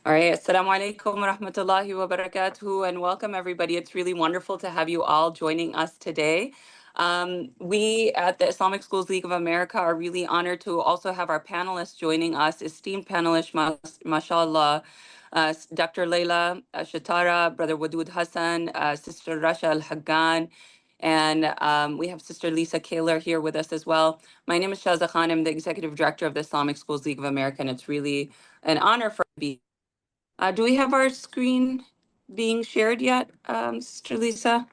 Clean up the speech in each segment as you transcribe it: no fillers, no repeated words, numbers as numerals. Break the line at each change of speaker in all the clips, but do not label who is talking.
All right, Assalamu alaikum wa rahmatullahi wa barakatuhu, and welcome everybody. It's really wonderful to have you all joining us today. We at the Islamic Schools League of America are really honored to also have our panelists joining us, esteemed panelists, mashallah, Dr. Layla Shatara, Brother Wadud Hassan, Sister Rasha Al-Haggan, and we have Sister Lisa Kaler here with us as well. My name is Shazza Khan. I'm the Executive Director of the Islamic Schools League of America, and it's really an honor for me. Do we have our screen being shared yet, Sister Lisa?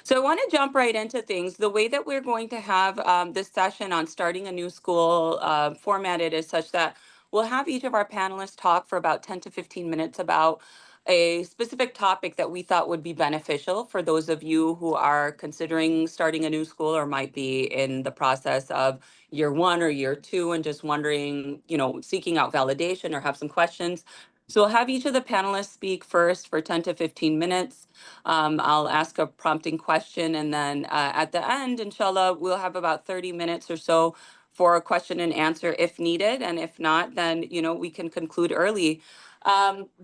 So I want to jump right into things. The way that we're going to have this session on starting a new school formatted is such that we'll have each of our panelists talk for about 10 to 15 minutes about a specific topic that we thought would be beneficial for those of you who are considering starting a new school or might be in the process of year one or year two and just wondering, seeking out validation or have some questions. So we'll have each of the panelists speak first for 10 to 15 minutes. I'll ask a prompting question, and then at the end, inshallah, we'll have about 30 minutes or so for a question and answer if needed. And if not, then, we can conclude early.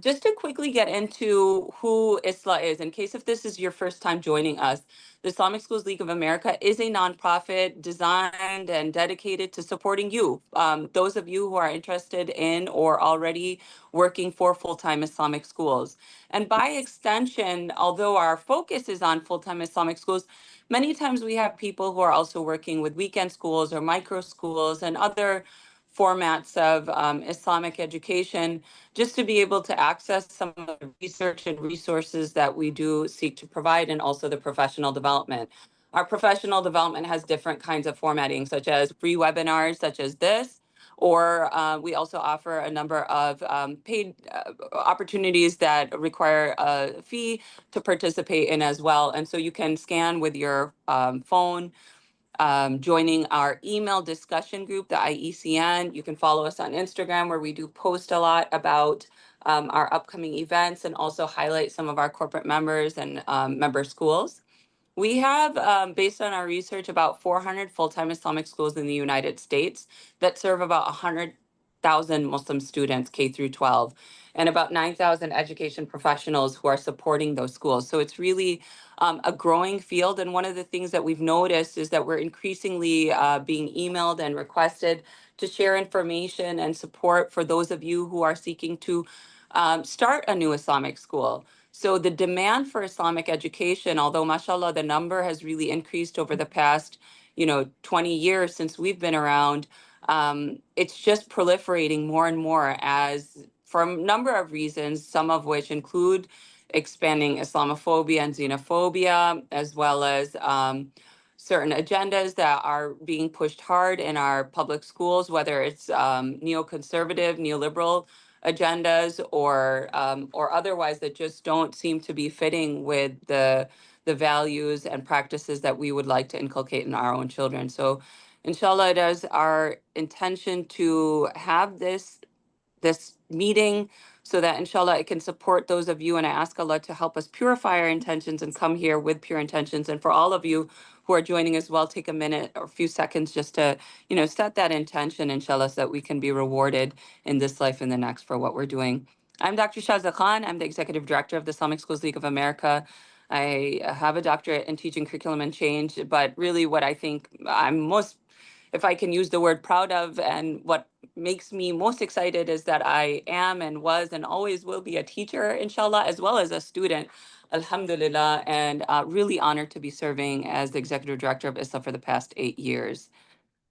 Just to quickly get into who ISLA is, in case if this is your first time joining us, the Islamic Schools League of America is a nonprofit designed and dedicated to supporting you, those of you who are interested in or already working for full-time Islamic schools. And by extension, although our focus is on full-time Islamic schools, many times we have people who are also working with weekend schools or micro schools and other formats of Islamic education, just to be able to access some of the research and resources that we do seek to provide, and also the professional development. Our professional development has different kinds of formatting, such as free webinars such as this, or we also offer a number of paid opportunities that require a fee to participate in as well. And so you can scan with your phone, joining our email discussion group, the IECN. You can follow us on Instagram, where we do post a lot about our upcoming events and also highlight some of our corporate members and member schools. We have, based on our research, about 400 full-time Islamic schools in the United States that serve about 100,000 Muslim students, K through 12, and about 9,000 education professionals who are supporting those schools. So it's really a growing field. And one of the things that we've noticed is that we're increasingly being emailed and requested to share information and support for those of you who are seeking to start a new Islamic school. So the demand for Islamic education, although mashallah, the number has really increased over the past, 20 years since we've been around, it's just proliferating more and more as for a number of reasons, some of which include expanding Islamophobia and xenophobia, as well as certain agendas that are being pushed hard in our public schools, whether it's neoconservative, neoliberal agendas or otherwise that just don't seem to be fitting with the values and practices that we would like to inculcate in our own children. So inshallah, it is our intention to have this meeting so that inshallah it can support those of you, and I ask Allah to help us purify our intentions and come here with pure intentions. And for all of you who are joining as well, take a minute or a few seconds just to set that intention, inshallah, so that we can be rewarded in this life and the next for what we're doing. I'm Dr. Shazza Khan. I'm the Executive Director of the Islamic Schools League of America. I have a doctorate in teaching curriculum and change, but really what I think I'm most, if I can use the word, proud of, and what makes me most excited is that I am and was and always will be a teacher, inshallah, as well as a student, alhamdulillah, and really honored to be serving as the Executive Director of ISLA for the past 8 years.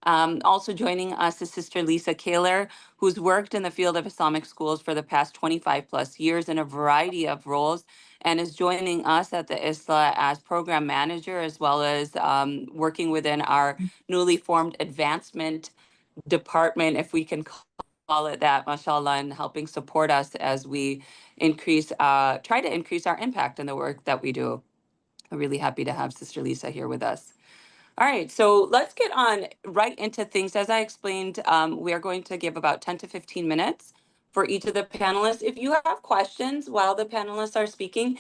Also joining us is Sister Lisa Kaler, who's worked in the field of Islamic schools for the past 25 plus years in a variety of roles, and is joining us at the ISLA as program manager, as well as working within our newly formed advancement department, if we can call it that, mashallah, and helping support us as we try to increase our impact in the work that we do. I'm really happy to have Sister Lisa here with us. All right, so let's get on right into things. As I explained, we are going to give about 10 to 15 minutes for each of the panelists. If you have questions while the panelists are speaking,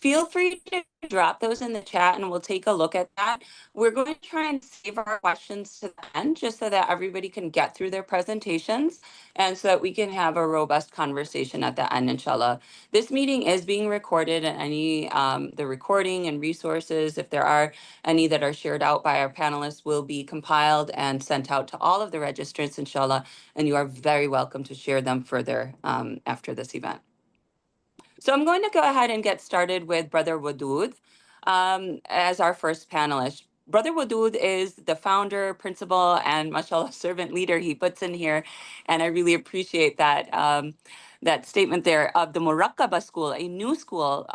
feel free to drop those in the chat and we'll take a look at that. We're going to try and save our questions to the end just so that everybody can get through their presentations and so that we can have a robust conversation at the end, inshallah. This meeting is being recorded, and any the recording and resources, if there are any that are shared out by our panelists, will be compiled and sent out to all of the registrants, inshallah, and you are very welcome to share them further after this event. So I'm going to go ahead and get started with Brother Wadud as our first panelist. Brother Wadud is the founder, principal, and mashallah servant leader he puts in here, and I really appreciate that that statement there of the Murakkaba School, a new school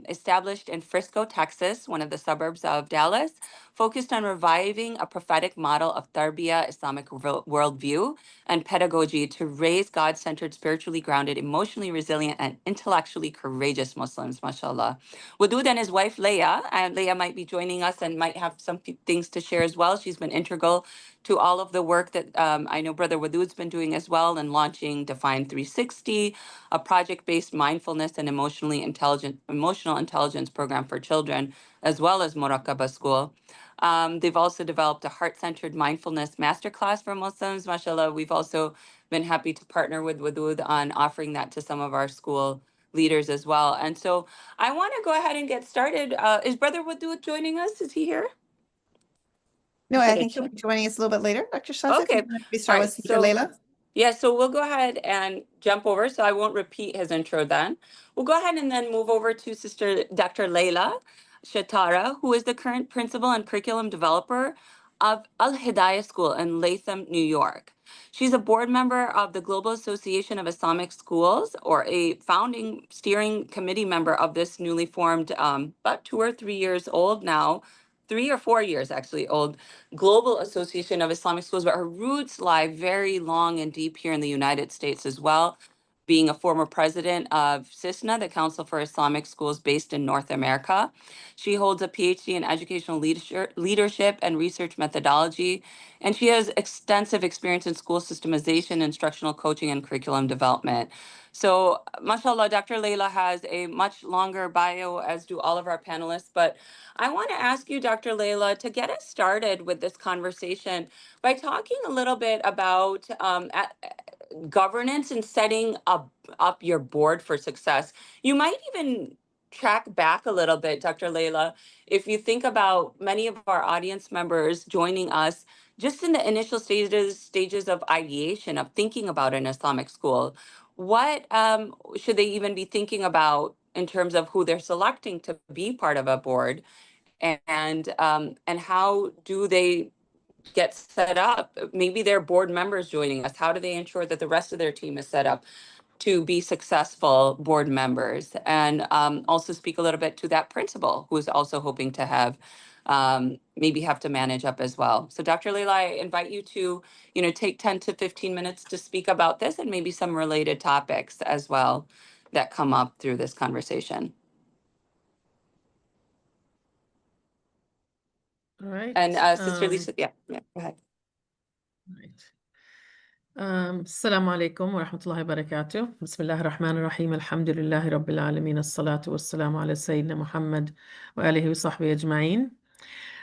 established in Frisco, Texas, one of the suburbs of Dallas, focused on reviving a prophetic model of tarbiyah, Islamic worldview, and pedagogy to raise God-centered, spiritually grounded, emotionally resilient, and intellectually courageous Muslims, mashallah. Wadud and his wife, Leah, and Leah might be joining us and might have some things to share as well. She's been integral to all of the work that I know Brother Wadud's been doing as well, and launching Define 360, a project-based mindfulness and emotional intelligence program for children, as well as Muraqaba School. They've also developed a heart-centered mindfulness masterclass for Muslims. Mashallah, we've also been happy to partner with Wadud on offering that to some of our school leaders as well. And so I want to go ahead and get started. Is Brother Wadud joining us? Is he here?
No,
Should
I think he'll be joining us a little bit later, Dr. Shaza.
Okay.
We start with Sister Layla.
Yeah, so we'll go ahead and jump over, so I won't repeat his intro then. We'll go ahead and then move over to Sister Dr. Layla Shatara, who is the current principal and curriculum developer of Al Hidayah School in Latham, New York. She's a board member of the Global Association of Islamic Schools, or a founding steering committee member of this newly formed, about 2 or 3 years old now, 3 or 4 years actually old, Global Association of Islamic Schools, but her roots lie very long and deep here in the United States as well, being a former president of CISNA, the Council for Islamic Schools based in North America. She holds a PhD in educational leadership and research methodology, and she has extensive experience in school systemization, instructional coaching, and curriculum development. So, mashallah, Dr. Layla has a much longer bio, as do all of our panelists, but I want to ask you, Dr. Layla, to get us started with this conversation by talking a little bit about governance and setting up your board for success. You might even track back a little bit, Dr. Layla, if you think about many of our audience members joining us just in the initial stages of ideation, of thinking about an Islamic school. What should they even be thinking about in terms of who they're selecting to be part of a board? And how do they get set up? Maybe they're board members joining us. How do they ensure that the rest of their team is set up to be successful board members? And also speak a little bit to that principal who's also hoping to have maybe have to manage up as well. So Dr. Leila, I invite you to, take 10 to 15 minutes to speak about this and maybe some related topics as well that come up through this conversation.
All right.
And Sister Lisa, go ahead.
Right. Assalamu alaikum wa rahmatullahi wa barakatuh. Bismillah ar-Rahman ar-Rahim. Alhamdulillahi Rabbil Alameen. As-salatu was-salamu ala Sayyidina Muhammad wa alihi wa sahbihi ajma'in.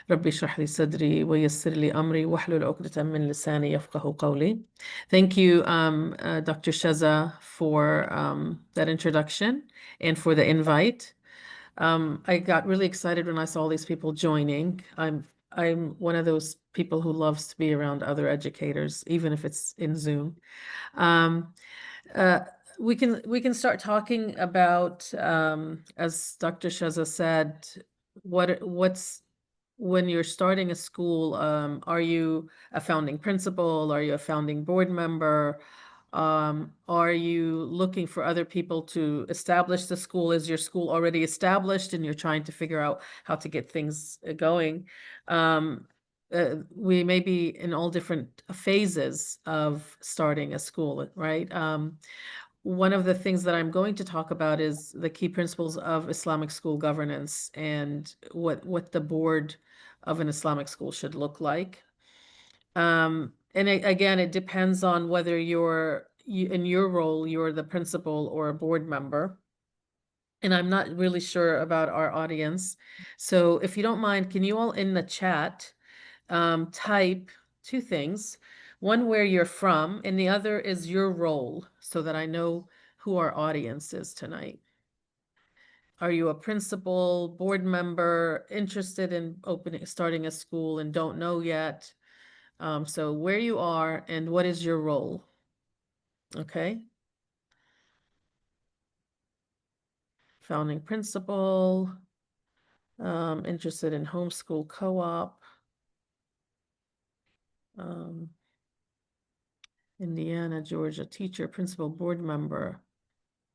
Rabbi shrah li sadri wa yassir li amri wa hlul 'uqdatan min lisani yafqahu qawli. Thank you, Dr. Shaza, for that introduction and for the invite. I got really excited when I saw these people joining. I'm one of those people who loves to be around other educators, even if it's in Zoom. We can start talking about, as Dr. Shaza said, what's when you're starting a school, are you a founding principal? Are you a founding board member? Are you looking for other people to establish the school? Is your school already established and you're trying to figure out how to get things going? We may be in all different phases of starting a school, right? One of the things that I'm going to talk about is the key principles of Islamic school governance and what the board of an Islamic school should look like. And again, it depends on whether in your role, you're the principal or a board member. and I'm not really sure about our audience. So if you don't mind, can you all in the chat type two things, one where you're from and the other is your role, so that I know who our audience is tonight. Are you a principal, board member, interested in starting a school and don't know yet? So where you are and what is your role? Okay. Founding principal, interested in homeschool co-op. Indiana, Georgia, teacher, principal, board member,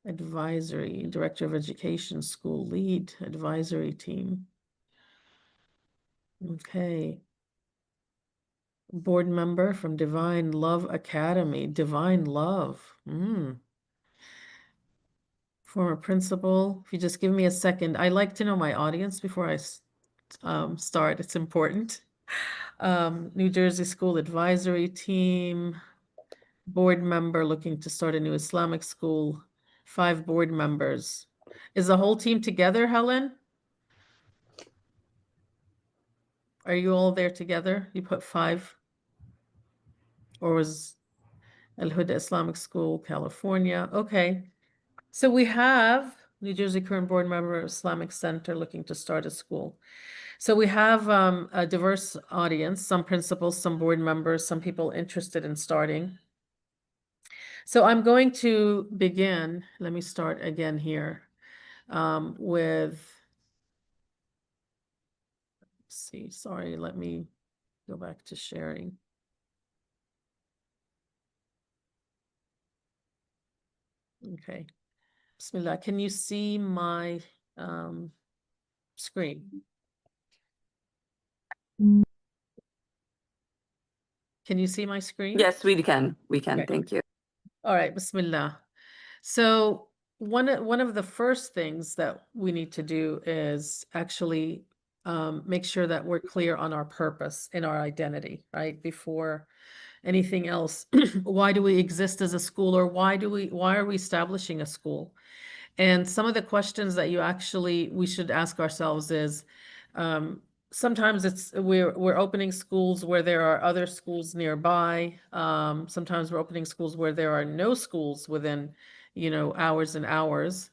advisory, director of education, school lead, advisory team. Okay. Board member from Divine Love Academy, Divine Love. Former principal. If you just give me a second, I like to know my audience before I start. It's important. New Jersey School Advisory Team. Board member looking to start a new Islamic school, 5 board members. Is the whole team together, Helen? Are you all there together? You put 5? Or was Al Huda Islamic School, California? Okay. So we have New Jersey current board member, Islamic Center looking to start a school. So we have a diverse audience, some principals, some board members, some people interested in starting. So I'm going to begin, let me start again here with, let's see, sorry, let me go back to sharing. Okay, Bismillah, can you see my screen? Can you see my screen?
Yes, we can. We can.
Okay.
Thank you.
All right, Bismillah. So one of the first things that we need to do is actually make sure that we're clear on our purpose and our identity, right? Before anything else. Why do we exist as a school, or why are we establishing a school? And some of the questions that we should ask ourselves is, sometimes we're opening schools where there are other schools nearby. Sometimes we're opening schools where there are no schools within, hours and hours.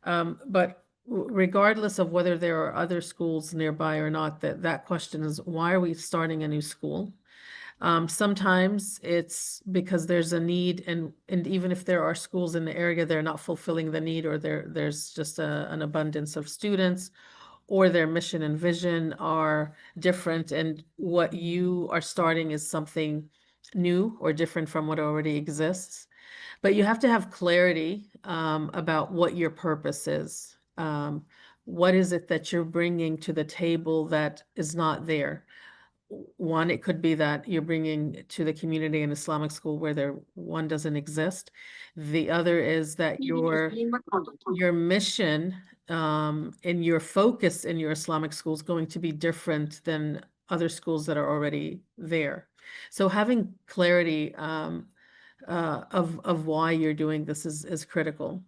But regardless of whether there are other schools nearby or not, that question is, why are we starting a new school? Sometimes it's because there's a need, and even if there are schools in the area, they're not fulfilling the need, or there's just an abundance of students, or their mission and vision are different, and what you are starting is something new or different from what already exists. But you have to have clarity about what your purpose is. What is it that you're bringing to the table that is not there? One, it could be that you're bringing to the community an Islamic school where one doesn't exist. The other is that your mission and your focus in your Islamic school is going to be different than other schools that are already there. So having clarity of why you're doing this is critical.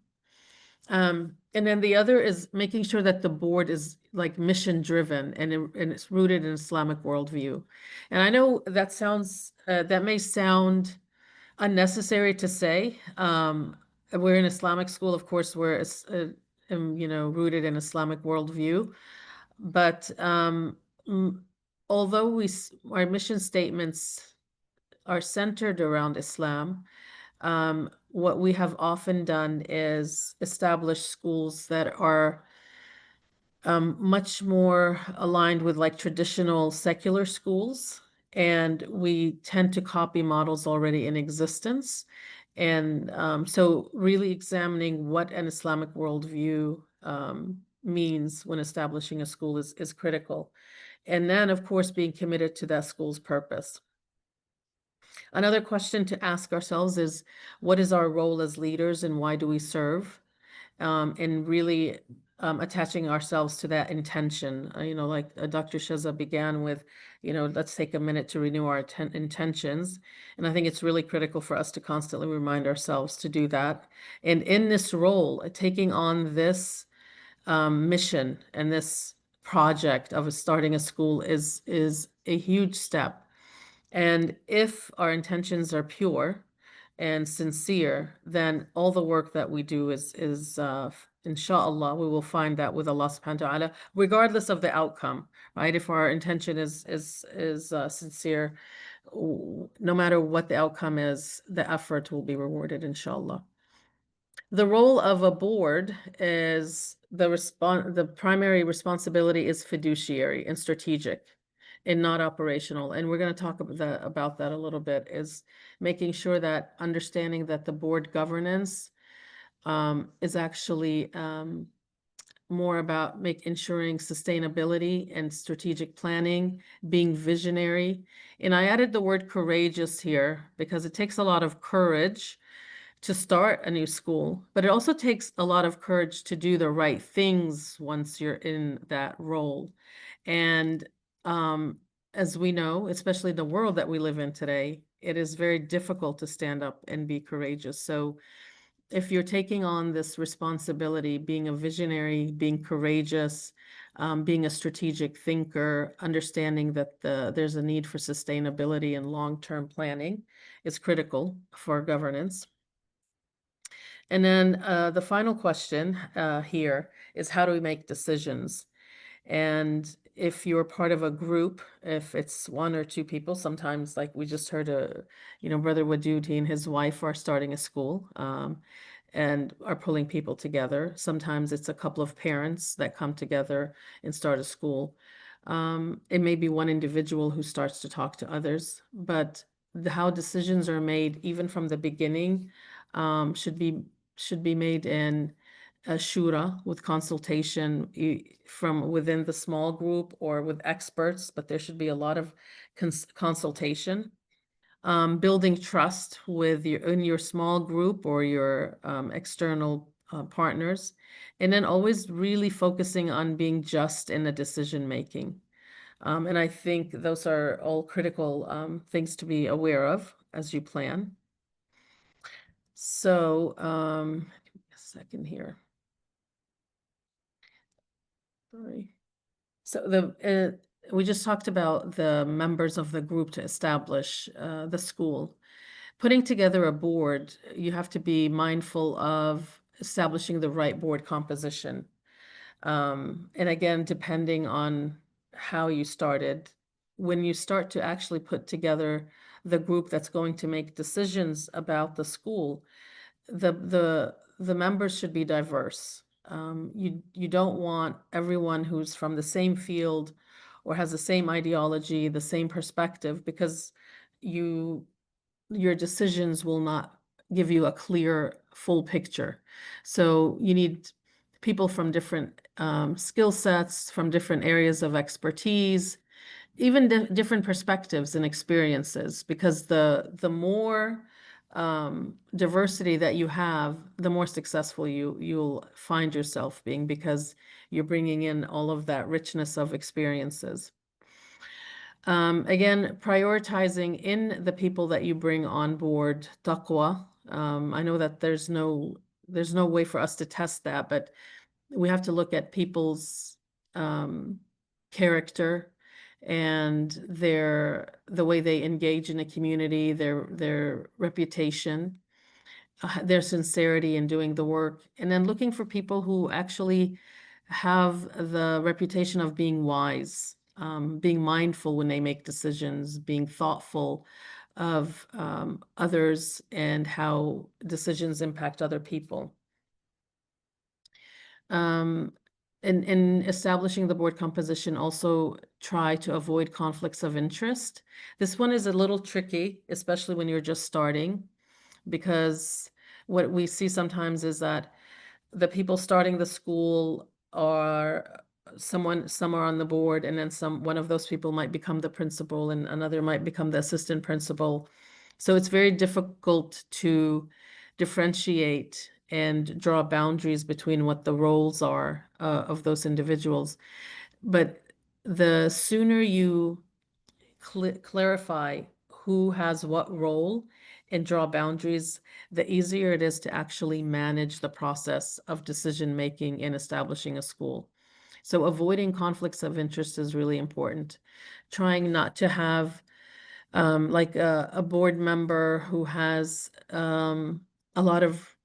And then the other is making sure that the board is like mission driven and it's rooted in Islamic worldview. And I know that may sound unnecessary to say. We're an Islamic school, of course, we're rooted in Islamic worldview. But although our mission statements are centered around Islam, what we have often done is establish schools that are much more aligned with like traditional secular schools, and we tend to copy models already in existence. And so really examining what an Islamic worldview means when establishing a school is critical. And then, of course, being committed to that school's purpose. Another question to ask ourselves is, what is our role as leaders and why do we serve? And really attaching ourselves to that intention. Like Dr. Shaza began with, let's take a minute to renew our intentions. And I think it's really critical for us to constantly remind ourselves to do that. And in this role, taking on this mission and this project of starting a school is a huge step. And if our intentions are pure and sincere, then all the work that we do is inshallah, we will find that with Allah subhanahu wa ta'ala, regardless of the outcome, right? If our intention is sincere, no matter what the outcome is, the effort will be rewarded, inshallah. The role of a board is the primary responsibility is fiduciary and strategic and not operational. And we're going to talk about that a little bit, is making sure that understanding that the board governance is actually more about ensuring sustainability and strategic planning, being visionary. And I added the word courageous here because it takes a lot of courage to start a new school, but it also takes a lot of courage to do the right things once you're in that role. And as we know, especially the world that we live in today, it is very difficult to stand up and be courageous. So if you're taking on this responsibility, being a visionary, being courageous, being a strategic thinker, understanding that there's a need for sustainability and long-term planning is critical for governance. And then the final question here is, how do we make decisions? And if you're part of a group, if it's one or two people, sometimes like we just heard Brother Wadudi and his wife are starting a school and are pulling people together. Sometimes it's a couple of parents that come together and start a school. It may be one individual who starts to talk to others, but how decisions are made, even from the beginning, should be made in a shura with consultation from within the small group or with experts, but there should be a lot of consultation. Building trust in your small group or your external partners, and then always really focusing on being just in the decision making. And I think those are all critical things to be aware of as you plan. So, give me a second here. Sorry. So we just talked about the members of the group to establish the school. Putting together a board, you have to be mindful of establishing the right board composition. And again, depending on how you started, when you start to actually put together the group that's going to make decisions about the school, the members should be diverse. You don't want everyone who's from the same field or has the same ideology, the same perspective, because your decisions will not give you a clear, full picture. So you need people from different skill sets, from different areas of expertise, even different perspectives and experiences, because the more diversity that you have, the more successful you'll find yourself being, because you're bringing in all of that richness of experiences. Again, prioritizing in the people that you bring on board taqwa. I know that there's no way for us to test that, but we have to look at people's character and the way they engage in a community, their reputation, their sincerity in doing the work, and then looking for people who actually have the reputation of being wise, being mindful when they make decisions, being thoughtful of others and how decisions impact other people. In establishing the board composition, also try to avoid conflicts of interest. This one is a little tricky, especially when you're just starting, because what we see sometimes is that the people starting the school are some are on the board, and then one of those people might become the principal and another might become the assistant principal. So it's very difficult to differentiate and draw boundaries between what the roles are of those individuals. But the sooner you clarify who has what role and draw boundaries, the easier it is to actually manage the process of decision making in establishing a school. So avoiding conflicts of interest is really important. Trying not to have like a board member who has a lot of,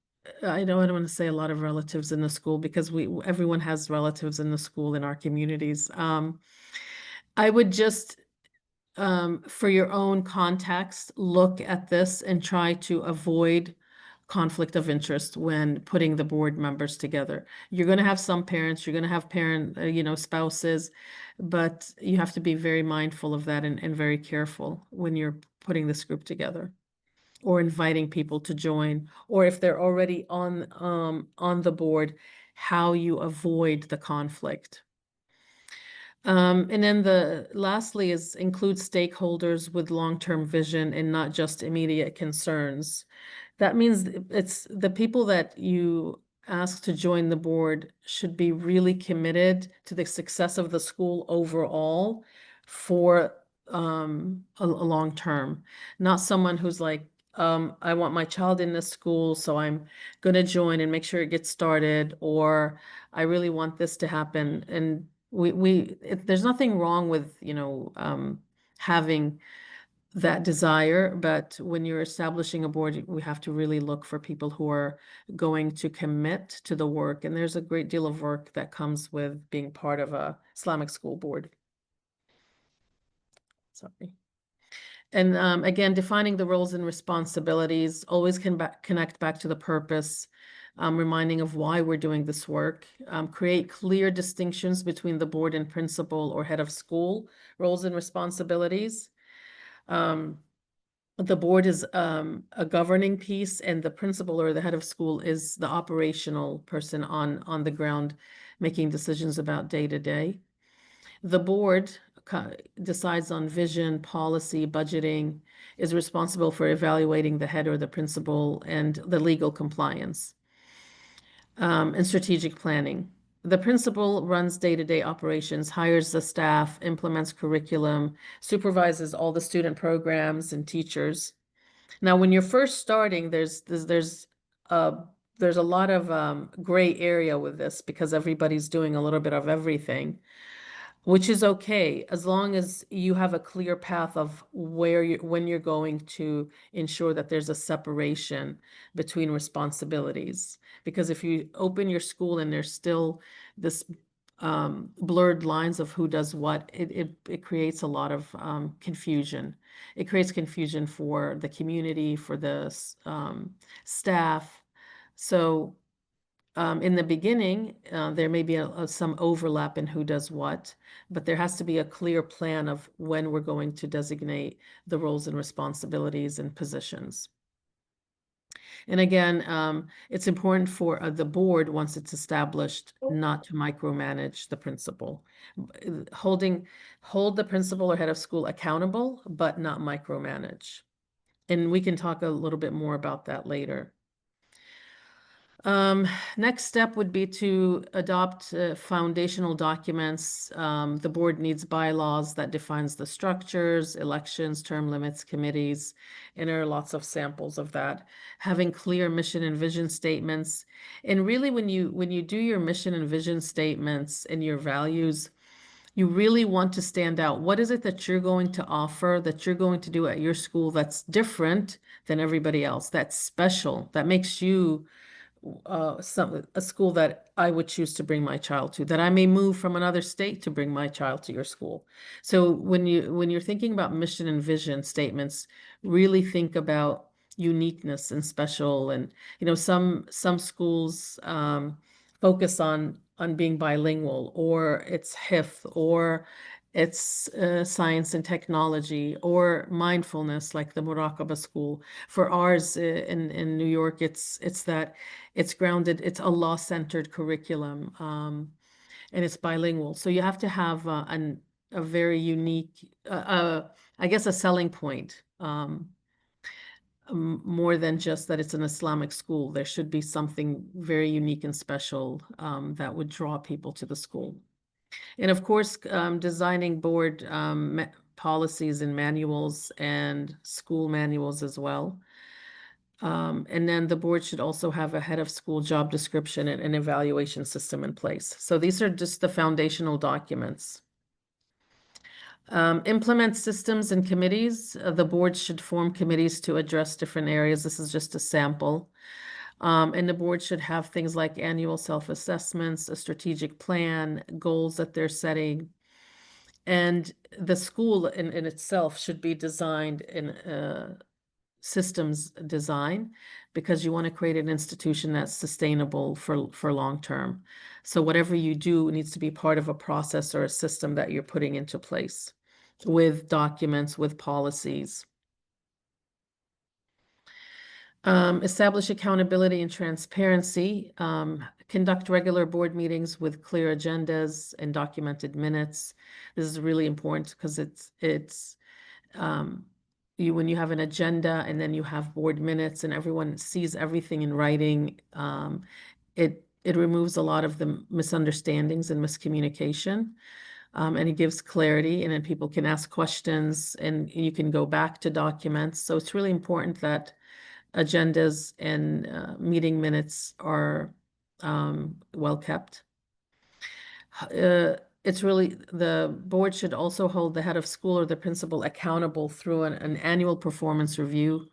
I don't want to say a lot of relatives in the school, because everyone has relatives in the school in our communities. I would just, for your own context, look at this and try to avoid conflict of interest when putting the board members together. You're going to have some parents, you're going to have spouses, but you have to be very mindful of that and very careful when you're putting this group together or inviting people to join, or if they're already on the board, how you avoid the conflict. And then lastly is include stakeholders with long-term vision and not just immediate concerns. That means it's the people that you ask to join the board should be really committed to the success of the school overall for a long term. Not someone who's like, I want my child in this school, so I'm going to join and make sure it gets started, or I really want this to happen. And there's nothing wrong with, having that desire, but when you're establishing a board, we have to really look for people who are going to commit to the work. And there's a great deal of work that comes with being part of a Islamic school board. Sorry. And again, defining the roles and responsibilities, always connect back to the purpose, reminding of why we're doing this work, create clear distinctions between the board and principal or head of school roles and responsibilities. The board is a governing piece, and the principal or the head of school is the operational person on the ground making decisions about day to day. The board decides on vision, policy, budgeting, is responsible for evaluating the head or the principal and the legal compliance, and strategic planning. The principal runs day-to-day operations, hires the staff, implements curriculum, supervises all the student programs and teachers. Now, when you're first starting, there's a lot of gray area with this because everybody's doing a little bit of everything, which is okay as long as you have a clear path of when you're going to ensure that there's a separation between responsibilities. Because if you open your school and there's still this blurred lines of who does what, it creates a lot of confusion. It creates confusion for the community, for the staff. So in the beginning, there may be some overlap in who does what, but there has to be a clear plan of when we're going to designate the roles and responsibilities and positions. And again, it's important for the board, once it's established, not to micromanage the principal. Hold the principal or head of school accountable, but not micromanage. And we can talk a little bit more about that later. Next step would be to adopt foundational documents. The board needs bylaws that defines the structures, elections, term limits, committees, and there are lots of samples of that. Having clear mission and vision statements. And really, when you do your mission and vision statements and your values, you really want to stand out. What is it that you're going to offer, that you're going to do at your school that's different than everybody else, that's special, that makes you a school that I would choose to bring my child to, that I may move from another state to bring my child to your school. So when you're thinking about mission and vision statements, really think about uniqueness and special. And some schools focus on being bilingual, or it's HIF, or it's science and technology, or mindfulness, like the Muraqaba school. For ours in New York, it's that it's grounded, it's a law-centered curriculum, and it's bilingual. So you have to have a very unique, I guess, a selling point, more than just that it's an Islamic school. There should be something very unique and special that would draw people to the school. And of course, designing board policies and manuals and school manuals as well. And then the board should also have a head of school job description and an evaluation system in place. So these are just the foundational documents. Implement systems and committees. The board should form committees to address different areas. This is just a sample. And the board should have things like annual self-assessments, a strategic plan, goals that they're setting. And the school in itself should be designed in systems design, because you want to create an institution that's sustainable for long term. So whatever you do needs to be part of a process or a system that you're putting into place with documents, with policies. Establish accountability and transparency. Conduct regular board meetings with clear agendas and documented minutes. This is really important because when you have an agenda and then you have board minutes and everyone sees everything in writing, it removes a lot of the misunderstandings and miscommunication. And it gives clarity, and then people can ask questions and you can go back to documents. So it's really important that agendas and meeting minutes are well kept. The board should also hold the head of school or the principal accountable through an annual performance review,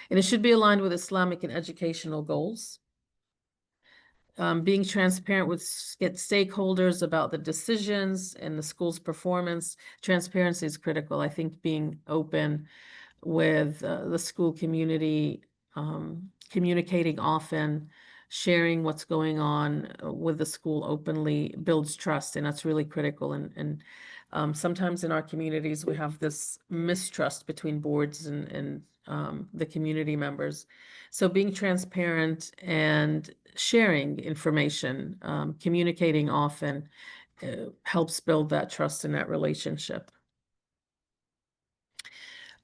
and it should be aligned with Islamic and educational goals. Being transparent with stakeholders about the decisions and the school's performance. Transparency is critical. I think being open with the school community, communicating often, sharing what's going on with the school openly builds trust, and that's really critical. And sometimes in our communities, we have this mistrust between boards and the community members. So being transparent and sharing information, communicating often, helps build that trust in that relationship.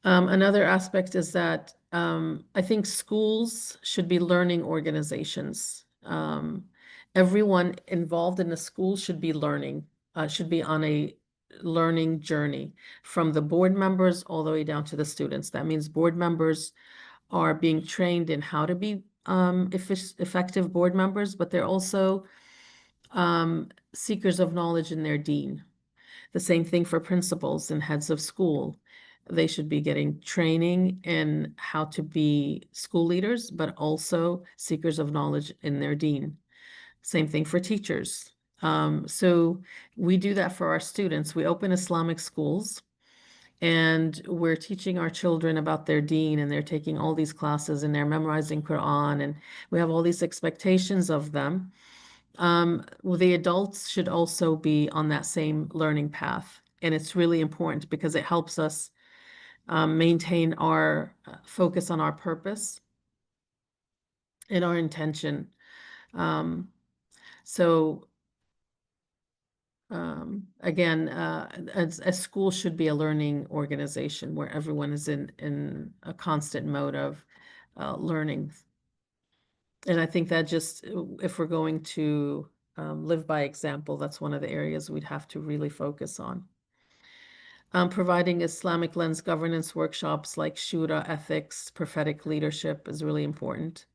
Another aspect is that I think schools should be learning organizations. Everyone involved in the school should be learning, should be on a learning journey, from the board members all the way down to the students. That means board members are being trained in how to be effective board members, but they're also seekers of knowledge in their dean. The same thing for principals and heads of school. They should be getting training in how to be school leaders, but also seekers of knowledge in their dean. Same thing for teachers. So we do that for our students. We open Islamic schools and we're teaching our children about their deen, and they're taking all these classes and they're memorizing Quran, and we have all these expectations of them. Well, the adults should also be on that same learning path. And it's really important because it helps us maintain our focus on our purpose and our intention. Again, a school should be a learning organization where everyone is in a constant mode of learning. And I think that just, if we're going to live by example, that's one of the areas we'd have to really focus on. Providing Islamic lens governance workshops like Shura, ethics, prophetic leadership is really important.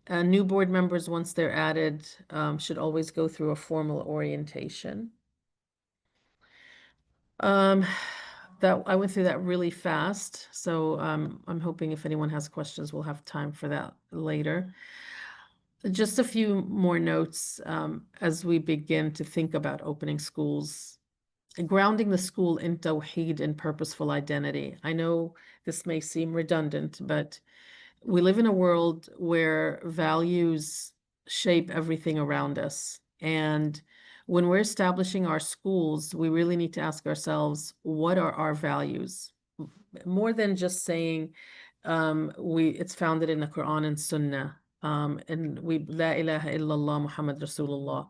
New board members, once they're added, should always go through a formal orientation. That I went through that really fast, so I'm hoping if anyone has questions, we'll have time for that later. Just a few more notes as we begin to think about opening schools. Grounding the school in Tawheed and purposeful identity. I know this may seem redundant, but we live in a world where values shape everything around us. And when we're establishing our schools, we really need to ask ourselves, what are our values? More than just saying it's founded in the Quran and Sunnah. And La ilaha illallah Muhammad Rasulullah.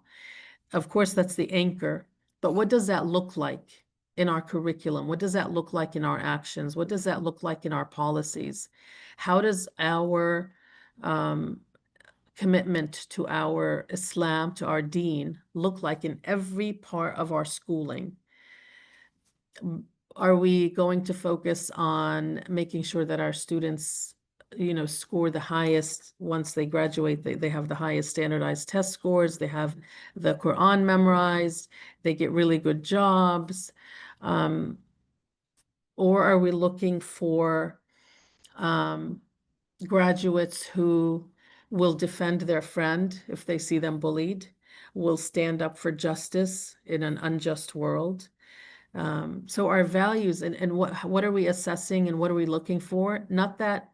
Of course, that's the anchor. But what does that look like in our curriculum? What does that look like in our actions? What does that look like in our policies? How does our commitment to our Islam, to our deen, look like in every part of our schooling? Are we going to focus on making sure that our students score the highest once they graduate. They have the highest standardized test scores. They have the Quran memorized. They get really good jobs. Or are we looking for graduates who will defend their friend if they see them bullied, will stand up for justice in an unjust world? So our values and what are we assessing and what are we looking for? Not that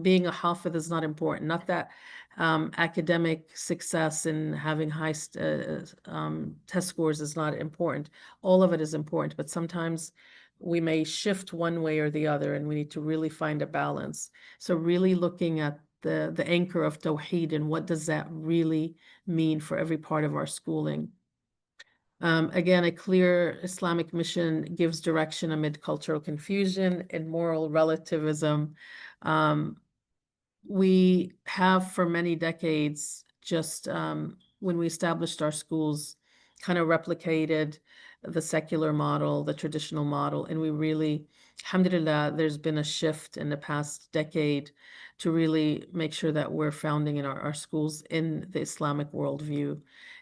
being a Hafid is not important, not that academic success and having high test scores is not important. All of it is important, but sometimes we may shift one way or the other, and we need to really find a balance. So really looking at the anchor of Tawheed and what does that really mean for every part of our schooling. Again, a clear Islamic mission gives direction amid cultural confusion and moral relativism. We have for many decades just when we established our schools kind of replicated the secular model, the traditional model, and we really, alhamdulillah, there's been a shift in the past decade to really make sure that we're founding in our schools in the Islamic worldview.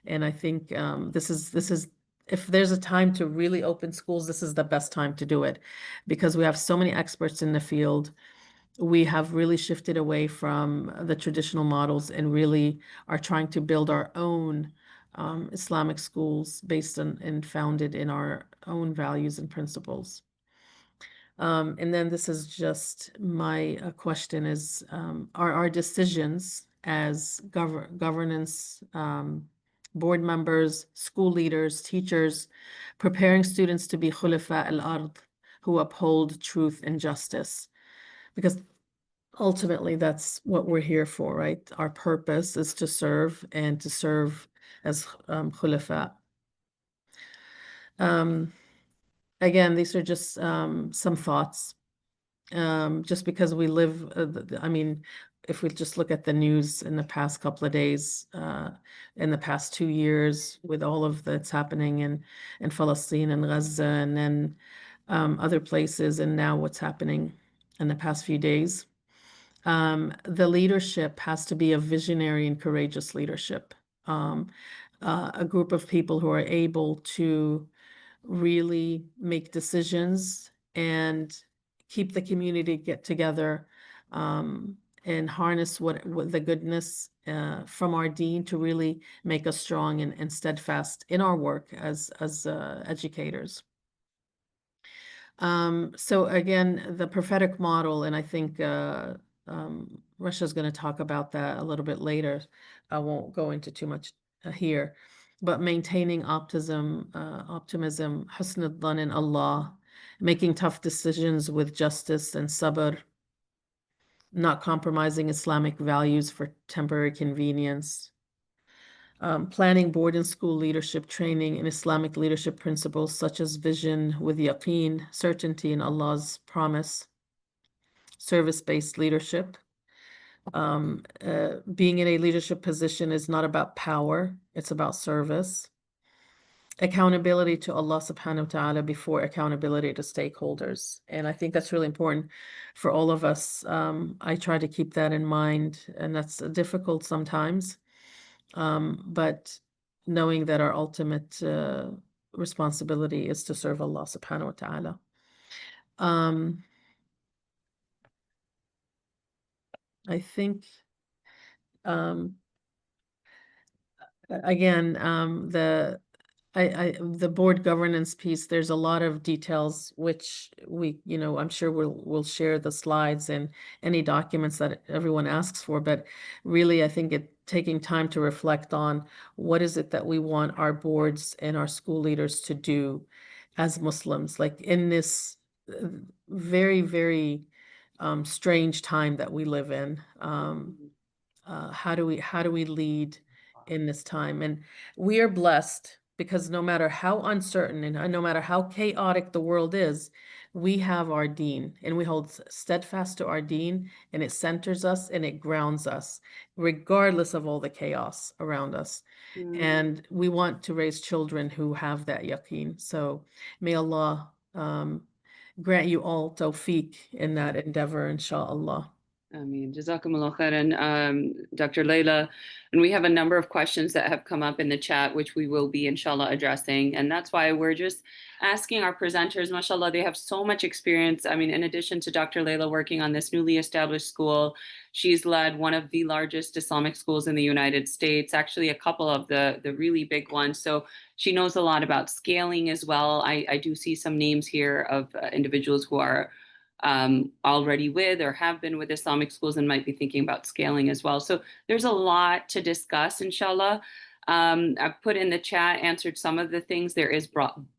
And I think this is if there's a time to really open schools, this is the best time to do it because we have so many experts in the field. We have really shifted away from the traditional models and really are trying to build our own Islamic schools based on and founded in our own values and principles. And then this is just my question is, are our decisions as governance, board members, school leaders, teachers, preparing students to be khulafa al-ard, who uphold truth and justice? Because ultimately that's what we're here for, right? Our purpose is to serve and to serve as khulafa. Again, these are just some thoughts. Just because we live, I mean, if we just look at the news in the past couple of days, in the past 2 years, with all of that's happening in Palestine and Gaza, and then other places, and now what's happening in the past few days. The leadership has to be a visionary and courageous leadership. A group of people who are able to really make decisions and keep the community get together and harness what the goodness from our deen to really make us strong and steadfast in our work as educators. So again, the prophetic model, and I think Rasha's going to talk about that a little bit later. I won't go into too much here, but maintaining optimism, husn al-dhan in Allah, making tough decisions with justice and sabr, not compromising Islamic values for temporary convenience, planning board and school leadership training in Islamic leadership principles such as vision with yaqeen, certainty in Allah's promise, service-based leadership. Being in a leadership position is not about power, it's about service. Accountability to Allah subhanahu wa ta'ala before accountability to stakeholders. And I think that's really important for all of us. I try to keep that in mind, and that's difficult sometimes. But knowing that our ultimate responsibility is to serve Allah subhanahu wa ta'ala. I think, again, the board governance piece, there's a lot of details which we, I'm sure we'll share the slides and any documents that everyone asks for, but really I think taking time to reflect on what is it that we want our boards and our school leaders to do as Muslims, like in this very, very strange time that we live in. How do we lead in this time? And we are blessed because no matter how uncertain and no matter how chaotic the world is, we have our deen and we hold steadfast to our deen, and it centers us and it grounds us regardless of all the chaos around us. And we want to raise children who have that yaqeen. So may Allah grant you all tawfiq in that endeavor, inshallah.
Jazakumullah khairan, Dr. Layla. And we have a number of questions that have come up in the chat, which we will be, inshallah, addressing. And that's why we're just asking our presenters, mashallah, they have so much experience. I mean, in addition to Dr. Layla working on this newly established school, she's led one of the largest Islamic schools in the United States, actually a couple of the really big ones. So she knows a lot about scaling as well. I do see some names here of individuals who are already with or have been with Islamic schools and might be thinking about scaling as well. So there's a lot to discuss, inshallah. I've put in the chat, answered some of the things. There is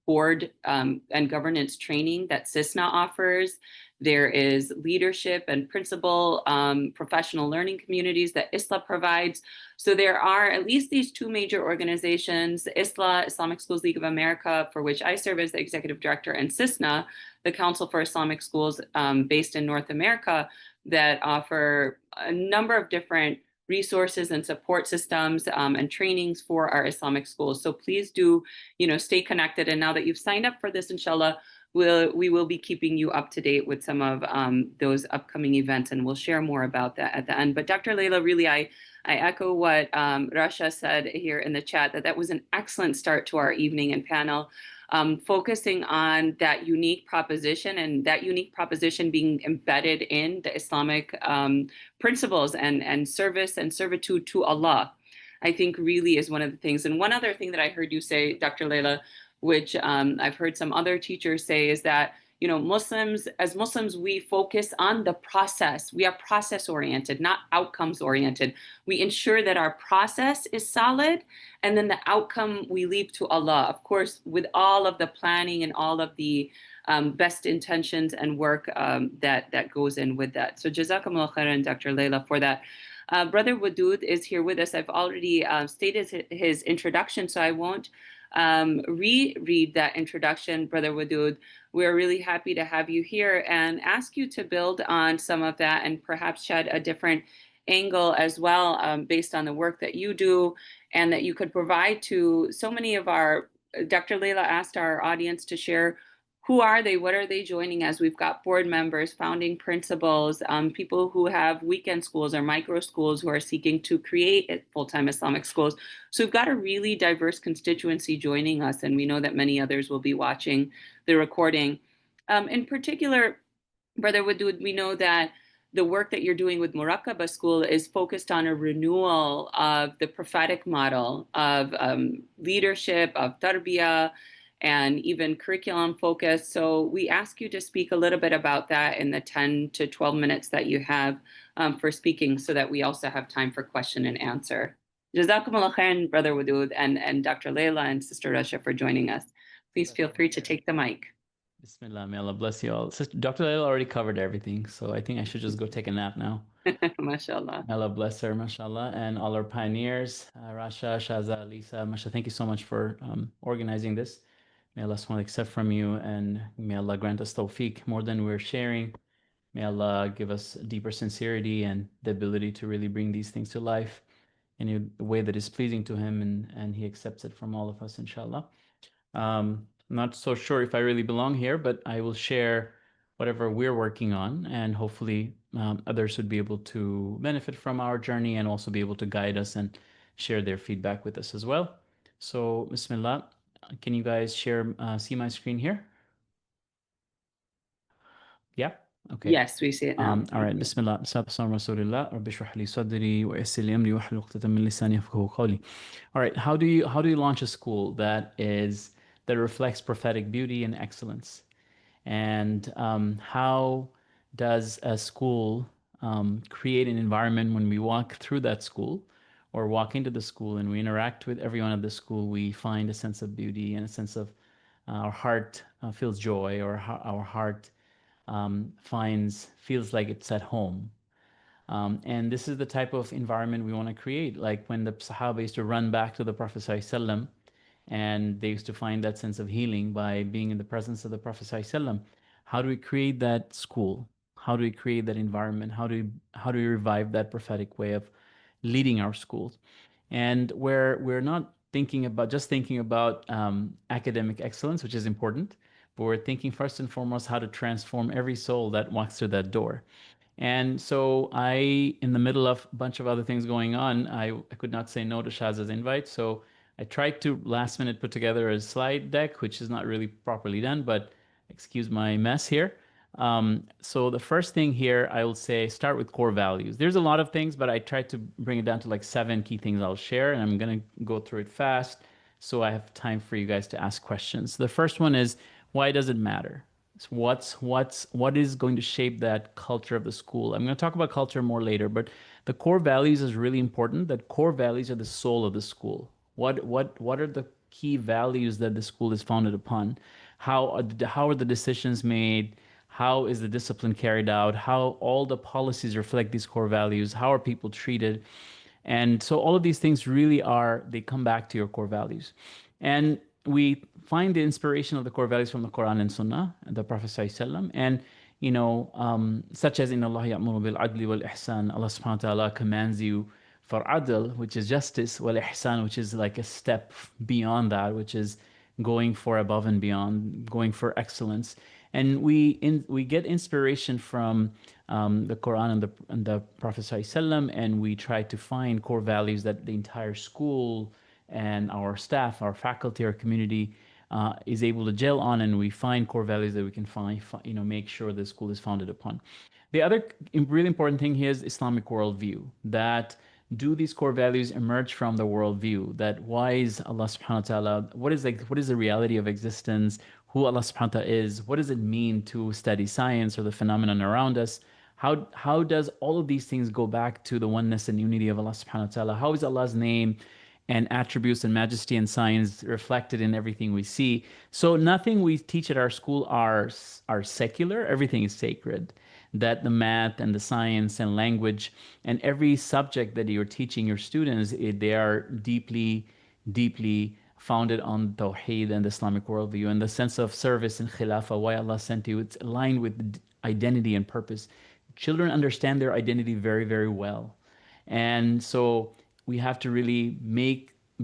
board and governance training that CISNA offers. There is leadership and principal professional learning communities that ISLA provides. So there are at least these two major organizations, ISLA, Islamic Schools League of America, for which I serve as the executive director, and CISNA, the Council for Islamic Schools based in North America, that offer a number of different resources and support systems and trainings for our Islamic schools. So please do, stay connected. And now that you've signed up for this, inshallah, we will be keeping you up to date with some of those upcoming events, and we'll share more about that at the end. But Dr. Layla, really, I echo what Rasha said here in the chat, that was an excellent start to our evening and panel. Focusing on that unique proposition, and that unique proposition being embedded in the Islamic principles and service and servitude to Allah, I think really is one of the things. And one other thing that I heard you say, Dr. Layla, which I've heard some other teachers say, is that as Muslims, we focus on the process. We are process oriented, not outcomes oriented. We ensure that our process is solid, and then the outcome we leave to Allah, of course, with all of the planning and all of the best intentions and work that goes in with that. So Jazakumullah khairan, Dr. Layla, for that. Brother Wadud is here with us. I've already stated his introduction, so I won't reread that introduction, Brother Wadud. We're really happy to have you here and ask you to build on some of that and perhaps shed a different angle as well, based on the work that you do and that you could provide to so many of our, Dr. Layla asked our audience to share who are they, what are they joining as. We've got board members, founding principals, people who have weekend schools or micro schools who are seeking to create full-time Islamic schools. So we've got a really diverse constituency joining us, and we know that many others will be watching the recording. In particular, Brother Wadud, we know that the work that you're doing with Murakaba School is focused on a renewal of the prophetic model of leadership, of tarbiyah, and even curriculum focus. So we ask you to speak a little bit about that in the 10 to 12 minutes that you have for speaking, so that we also have time for question and answer. Jazakumullah khairan, Brother Wadud, and Dr. Layla and Sister Rasha for joining us. Please feel free to take the mic.
Bismillah, may Allah bless you all. Dr. Layla already covered everything, so I think I should just go take a nap now.
MashaAllah.
May Allah bless her, mashallah, and all our pioneers, Rasha, Shaza, Lisa, mashallah, thank you so much for organizing this. May Allah SWT accept from you, and may Allah grant us tawfiq more than we're sharing. May Allah give us deeper sincerity and the ability to really bring these things to life in a way that is pleasing to Him, and He accepts it from all of us, inshallah. I'm not so sure if I really belong here, but I will share whatever we're working on, and hopefully others would be able to benefit from our journey and also be able to guide us and share their feedback with us as well. So, Bismillah. Can you guys see my screen here? Yeah? Okay.
Yes, we see it now.
All right. Bismillah. Rasulillah. Rabbi shrah li sadri wa yassir li amri wahlul 'uqdatan min lisani yafqahu qawli. All right. How do you launch a school that reflects prophetic beauty and excellence? And how does a school create an environment when we walk through that school or walk into the school and we interact with everyone at the school, we find a sense of beauty and a sense of our heart feels joy, or our heart feels like it's at home. And this is the type of environment we want to create. Like when the Sahaba used to run back to the Prophet ﷺ, and they used to find that sense of healing by being in the presence of the Prophet ﷺ. How do we create that school? How do we create that environment? How do we revive that prophetic way of leading our schools? And where we're not thinking about academic excellence, which is important, but we're thinking first and foremost how to transform every soul that walks through that door. And so in the middle of a bunch of other things going on, I could not say no to Shaz's invite. So I tried to last minute put together a slide deck, which is not really properly done, but excuse my mess here. So the first thing here, I will say, start with core values. There's a lot of things, but I tried to bring it down to like 7 key things I'll share, and I'm going to go through it fast so I have time for you guys to ask questions. The first one is, why does it matter? What is going to shape that culture of the school? I'm going to talk about culture more later, but the core values is really important. That core values are the soul of the school. What are the key values that the school is founded upon? How are the decisions made? How is the discipline carried out? How all the policies reflect these core values? How are people treated? And so all of these things really they come back to your core values. And we find the inspiration of the core values from the Quran and Sunnah, and the Prophet ﷺ, and such as in Allah ya'muru bil adli wal ihsan, Allah subhanahu wa ta'ala commands you for adl, which is justice, wal ihsan, which is like a step beyond that, which is going for above and beyond, going for excellence. And we get inspiration from the Quran and the Prophet ﷺ, and we try to find core values that the entire school and our staff, our faculty, our community is able to gel on, and we find core values that we can make sure the school is founded upon. The other really important thing here is Islamic worldview. That do these core values emerge from the worldview? That why is Allah subhanahu wa ta'ala, what is the reality of existence, who Allah subhanahu wa ta'ala is, what does it mean to study science or the phenomenon around us? How does all of these things go back to the oneness and unity of Allah subhanahu wa ta'ala? How is Allah's name and attributes and majesty and science reflected in everything we see? So nothing we teach at our school are secular, everything is sacred. That the math and the science and language and every subject that you're teaching your students, they are deeply, deeply founded on Tawheed and the Islamic worldview and the sense of service and Khilafah, why Allah sent you. It's aligned with identity and purpose. Children understand their identity very, very well. And so we have to really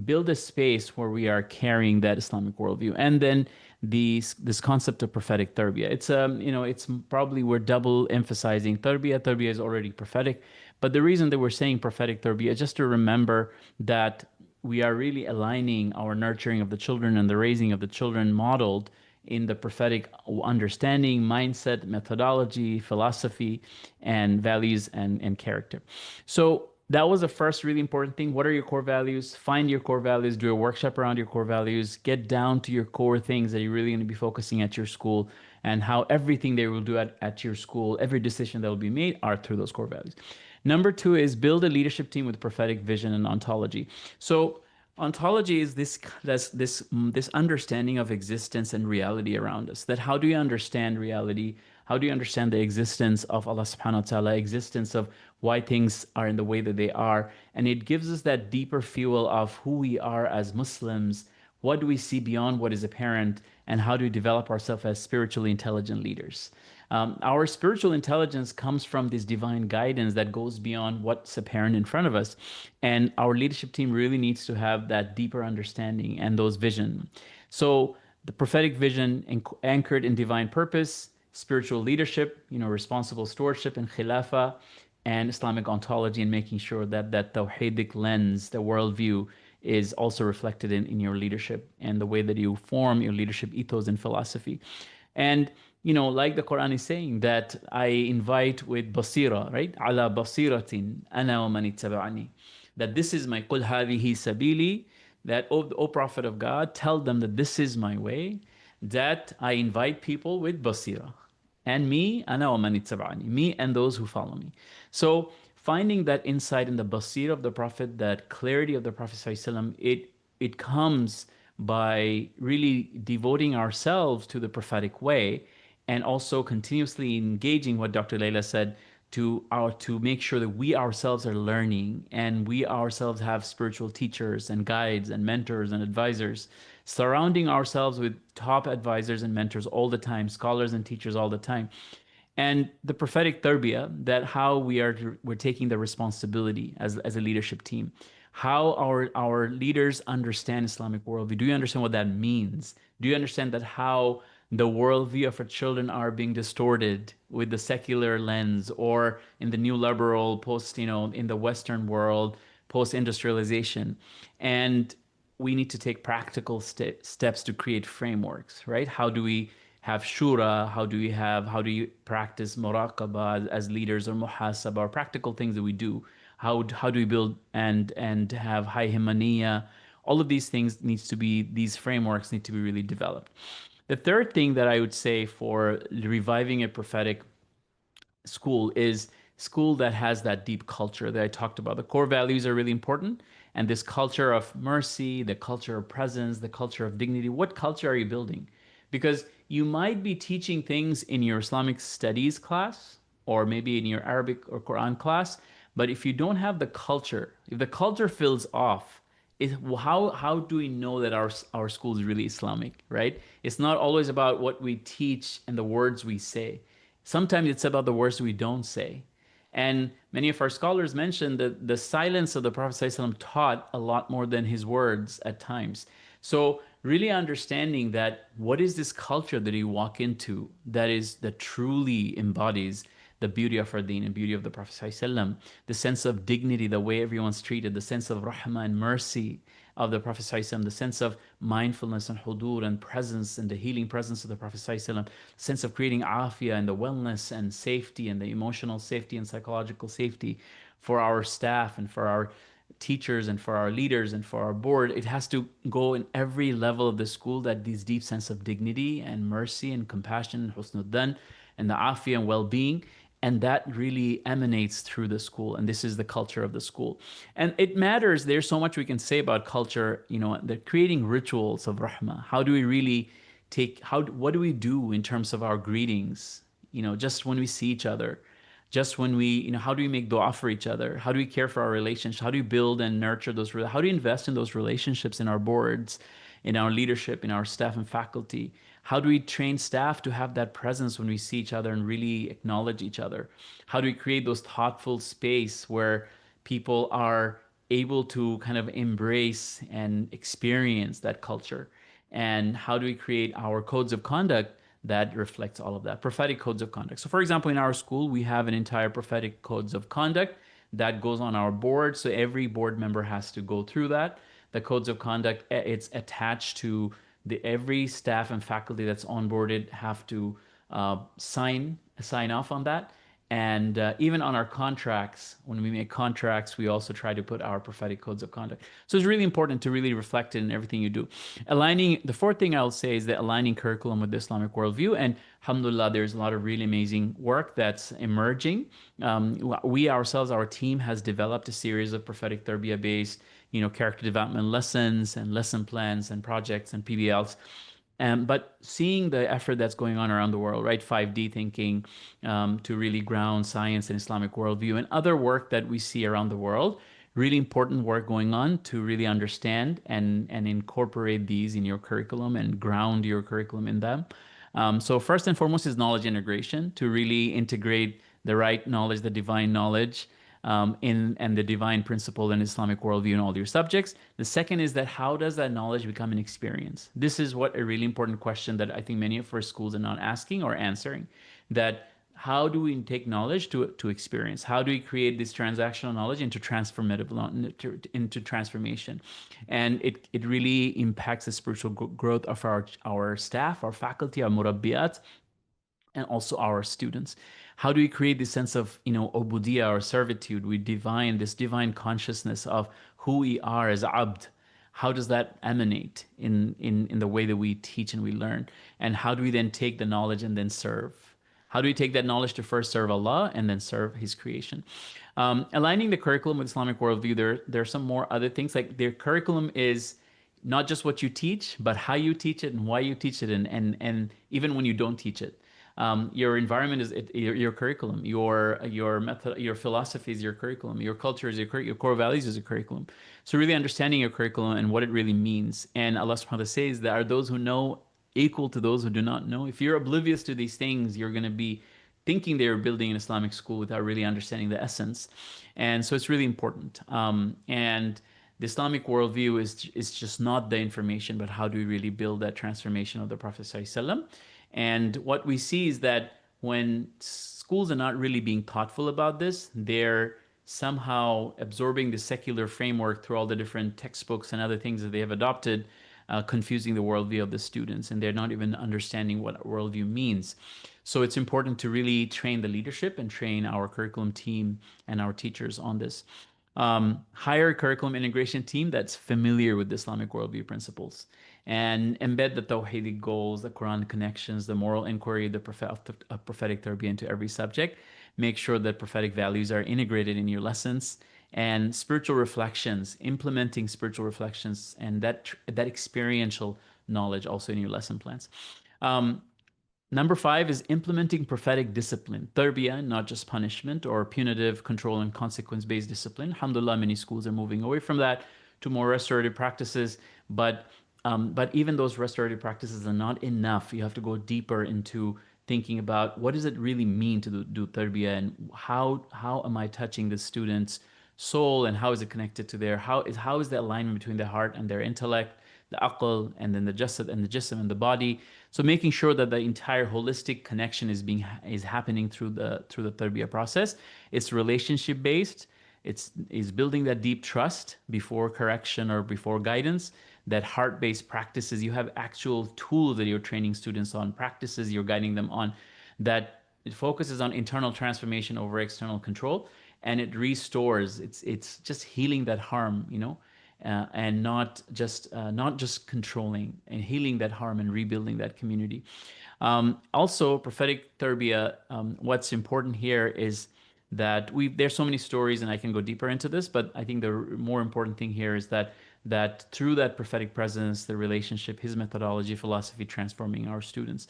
build a space where we are carrying that Islamic worldview. And then this concept of prophetic tarbiyah. It's probably we're double emphasizing tarbiyah. Tarbiyah is already prophetic. But the reason that we're saying prophetic tarbiyah is just to remember that we are really aligning our nurturing of the children and the raising of the children modeled in the prophetic understanding, mindset, methodology, philosophy, and values and character. So that was the first really important thing. What are your core values? Find your core values, do a workshop around your core values, get down to your core things that you're really going to be focusing at your school, and how everything they will do at your school, every decision that will be made are through those core values. Number 2 is build a leadership team with prophetic vision and ontology. So ontology is this understanding of existence and reality around us. That how do you understand reality? How do you understand the existence of Allah subhanahu wa ta'ala, existence of why things are in the way that they are? And it gives us that deeper fuel of who we are as Muslims. What do we see beyond what is apparent? And how do we develop ourselves as spiritually intelligent leaders? Our spiritual intelligence comes from this divine guidance that goes beyond what's apparent in front of us. And our leadership team really needs to have that deeper understanding and those vision. So the prophetic vision anchored in divine purpose, spiritual leadership, responsible stewardship and khilafah, and Islamic ontology, and making sure that that tawhidic lens, the worldview, is also reflected in your leadership and the way that you form your leadership ethos and philosophy. And like the Quran is saying, that I invite with basira, right? Ala basiratin ana wa man ittaba'ani. That this is my qul hadhihi sabili, that O Prophet of God, tell them that this is my way, that I invite people with basira. And me, ana wa man ittaba'ani, me and those who follow me. So finding that insight in the basira of the Prophet, that clarity of the Prophet ﷺ, it comes by really devoting ourselves to the prophetic way, and also continuously engaging what Dr. Layla said, to make sure that we ourselves are learning and we ourselves have spiritual teachers and guides and mentors and advisors, surrounding ourselves with top advisors and mentors all the time, scholars and teachers all the time. And the prophetic tarbiyah, that how we're taking the responsibility as a leadership team, how our leaders understand Islamic worldview. Do you understand what that means? Do you understand that how the worldview of our children are being distorted with the secular lens, or in the new liberal post, in the Western world, post-industrialization. And we need to take practical steps to create frameworks, right? How do we have shura? How do you practice muraqabah as leaders, or muhasabah, or practical things that we do? How do we build and have high himaniya? All of these things these frameworks need to be really developed. The third thing that I would say for reviving a prophetic school is school that has that deep culture that I talked about. The core values are really important. And this culture of mercy, the culture of presence, the culture of dignity, what culture are you building? Because you might be teaching things in your Islamic studies class, or maybe in your Arabic or Quran class, but if you don't have the culture, if the culture feels off, how do we know that our school is really Islamic, right? It's not always about what we teach and the words we say. Sometimes it's about the words we don't say. And many of our scholars mentioned that the silence of the Prophet ﷺ taught a lot more than his words at times. So really understanding that what is this culture that you walk into that truly embodies the beauty of our deen and beauty of the Prophet ﷺ, the sense of dignity, the way everyone's treated, the sense of rahmah and mercy of the Prophet ﷺ, the sense of mindfulness and hudur and presence and the healing presence of the Prophet ﷺ, sense of creating afiyah and the wellness and safety and the emotional safety and psychological safety for our staff and for our teachers and for our leaders and for our board. It has to go in every level of the school, that this deep sense of dignity and mercy and compassion and husnuddan and the afiyah and well-being. And that really emanates through the school. And this is the culture of the school. And it matters. There's so much we can say about culture, the creating rituals of rahmah. How do we really what do we do in terms of our greetings? Just when we see each other, just when we, how do we make dua for each other? How do we care for our relationships? How do we build and nurture how do we invest in those relationships in our boards, in our leadership, in our staff and faculty? How do we train staff to have that presence when we see each other and really acknowledge each other? How do we create those thoughtful space where people are able to kind of embrace and experience that culture? And how do we create our codes of conduct that reflects all of that? Prophetic codes of conduct. So for example, in our school, we have an entire prophetic codes of conduct that goes on our board. So every board member has to go through that. The codes of conduct, it's attached to every staff and faculty that's onboarded have to sign off on that. And even on our contracts, when we make contracts, we also try to put our prophetic codes of conduct. So it's really important to really reflect it in everything you do. The fourth thing I'll say is that aligning curriculum with the Islamic worldview. And alhamdulillah, there's a lot of really amazing work that's emerging. We ourselves, our team has developed a series of prophetic tarbiyah based, character development lessons and lesson plans and projects and PBLs. But seeing the effort that's going on around the world, right? 5D thinking, to really ground science and Islamic worldview, and other work that we see around the world, really important work going on to really understand and incorporate these in your curriculum and ground your curriculum in them. So first and foremost is knowledge integration, to really integrate the right knowledge, the divine knowledge, and the divine principle and Islamic worldview in all your subjects. The second is that how does that knowledge become an experience? This is what a really important question that I think many of our schools are not asking or answering. That how do we take knowledge to experience? How do we create this transactional knowledge into into transformation? And it really impacts the spiritual growth of our staff, our faculty, our murabbiyat, and also our students. How do we create this sense of, ubudiyah, or servitude? This divine consciousness of who we are as abd. How does that emanate in the way that we teach and we learn? And how do we then take the knowledge and then serve? How do we take that knowledge to first serve Allah and then serve His creation? Aligning the curriculum with Islamic worldview, there are some more other things. Like their curriculum is not just what you teach, but how you teach it and why you teach it, and even when you don't teach it. Your environment is your curriculum. Your method, your philosophy is your curriculum. Your culture is your core values is your curriculum. So really understanding your curriculum and what it really means. And Allah subhanahu wa ta'ala says there are those who know equal to those who do not know. If you're oblivious to these things, you're going to be thinking they're building an Islamic school without really understanding the essence. And so it's really important. And the Islamic worldview is just not the information, but how do we really build that transformation of the Prophet ﷺ? And what we see is that when schools are not really being thoughtful about this, they're somehow absorbing the secular framework through all the different textbooks and other things that they have adopted, confusing the worldview of the students, and they're not even understanding what worldview means. So it's important to really train the leadership and train our curriculum team and our teachers on this. Hire a curriculum integration team that's familiar with the Islamic worldview principles and embed the Tawhidi goals, the Quran connections, the moral inquiry, the prophetic tarbiyah into every subject. Make sure that prophetic values are integrated in your lessons and spiritual reflections, implementing spiritual reflections and that experiential knowledge also in your lesson plans. Number 5 is implementing prophetic discipline, tarbiyah, not just punishment or punitive control and consequence-based discipline. Alhamdulillah, many schools are moving away from that to more restorative practices, but even those restorative practices are not enough. You have to go deeper into thinking about what does it really mean to do tarbiyah, and how am I touching the student's soul, and how is it connected to their how is the alignment between their heart and their intellect, the aql, and then the jasad and the jism and the body. So making sure that the entire holistic connection is happening through the tarbiyah process. It's relationship based. It's building that deep trust before correction or before guidance. That heart-based practices, you have actual tools that you're training students on, practices you're guiding them on, that it focuses on internal transformation over external control, and it restores. It's just healing that harm, and not just controlling, and healing that harm and rebuilding that community. Also, prophetic tarbiyah. What's important here is that there's so many stories, and I can go deeper into this, but I think the more important thing here is that through that prophetic presence, the relationship, his methodology, philosophy, transforming our students.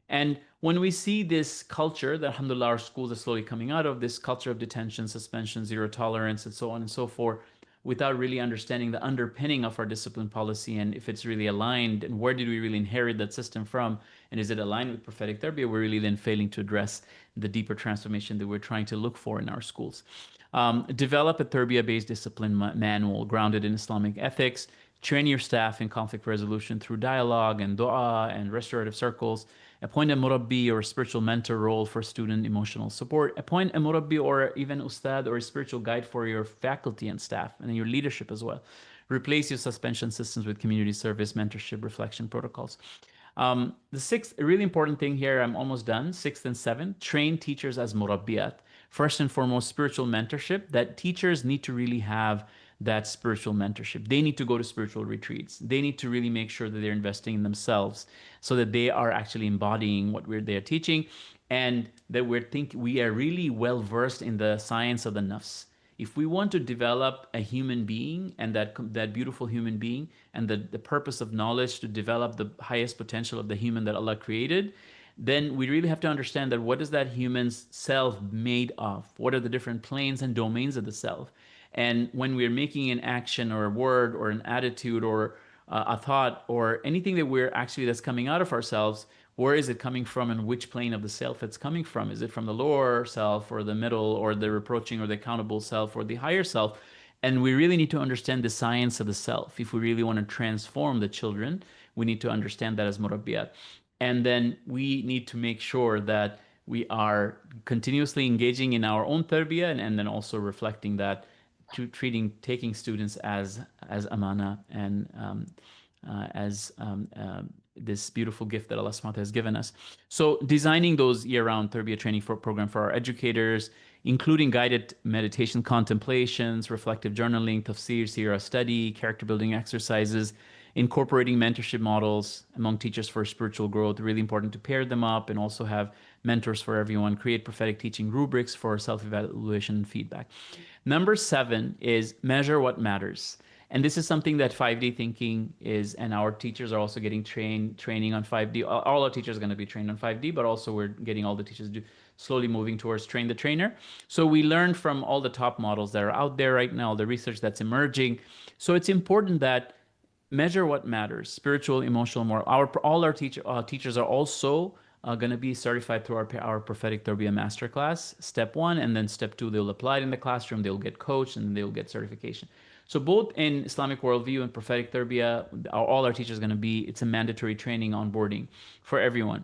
And when we see this culture that, alhamdulillah, our schools are slowly coming out of, this culture of detention, suspension, zero tolerance, and so on and so forth, without really understanding the underpinning of our discipline policy and if it's really aligned, and where did we really inherit that system from, and is it aligned with prophetic tarbiyah, we're really then failing to address the deeper transformation that we're trying to look for in our schools. Develop a tarbiyah-based discipline manual grounded in Islamic ethics. Train your staff in conflict resolution through dialogue and dua and restorative circles. Appoint a murabbi or a spiritual mentor role for student emotional support. Appoint a murabbi or even ustad or a spiritual guide for your faculty and staff and your leadership as well. Replace your suspension systems with community service, mentorship, reflection protocols. The sixth, really important thing here, I'm almost done, 6th and 7th, train teachers as murabbiyat. First and foremost, spiritual mentorship, that teachers need to really have that spiritual mentorship. They need to go to spiritual retreats. They need to really make sure that they're investing in themselves so that they are actually embodying what they're teaching, and that we are really well versed in the science of the nafs. If we want to develop a human being, and that beautiful human being, and the purpose of knowledge to develop the highest potential of the human that Allah created, then we really have to understand that what is that human's self made of? What are the different planes and domains of the self? And when we're making an action or a word or an attitude or a thought or anything that's coming out of ourselves, where is it coming from, and which plane of the self it's coming from? Is it from the lower self or the middle or the reproaching or the accountable self or the higher self? And we really need to understand the science of the self. If we really want to transform the children, we need to understand that as murabbiyat. And then we need to make sure that we are continuously engaging in our own tarbiyah, and then also reflecting that to taking students as amana, and as this beautiful gift that Allah subhanahu wa ta'ala has given us. So designing those year-round tarbiyah training program for our educators, including guided meditation contemplations, reflective journaling, tafsir, seerah study, character building exercises, incorporating mentorship models among teachers for spiritual growth. Really important to pair them up and also have mentors for everyone. Create prophetic teaching rubrics for self-evaluation and feedback. Number 7 is measure what matters. And this is something that 5D thinking is, and our teachers are also getting training on 5D. All our teachers are going to be trained on 5D, but also we're getting all the teachers slowly moving towards train the trainer. So we learn from all the top models that are out there right now, the research that's emerging. So it's important that measure what matters: spiritual, emotional, moral. All our teachers are also going to be certified through our prophetic tarbiyah masterclass, step 1, and then step 2, they'll apply it in the classroom, they'll get coached, and they'll get certification. So both in Islamic worldview and prophetic tarbiyah, all our teachers are going to be, it's a mandatory training onboarding for everyone.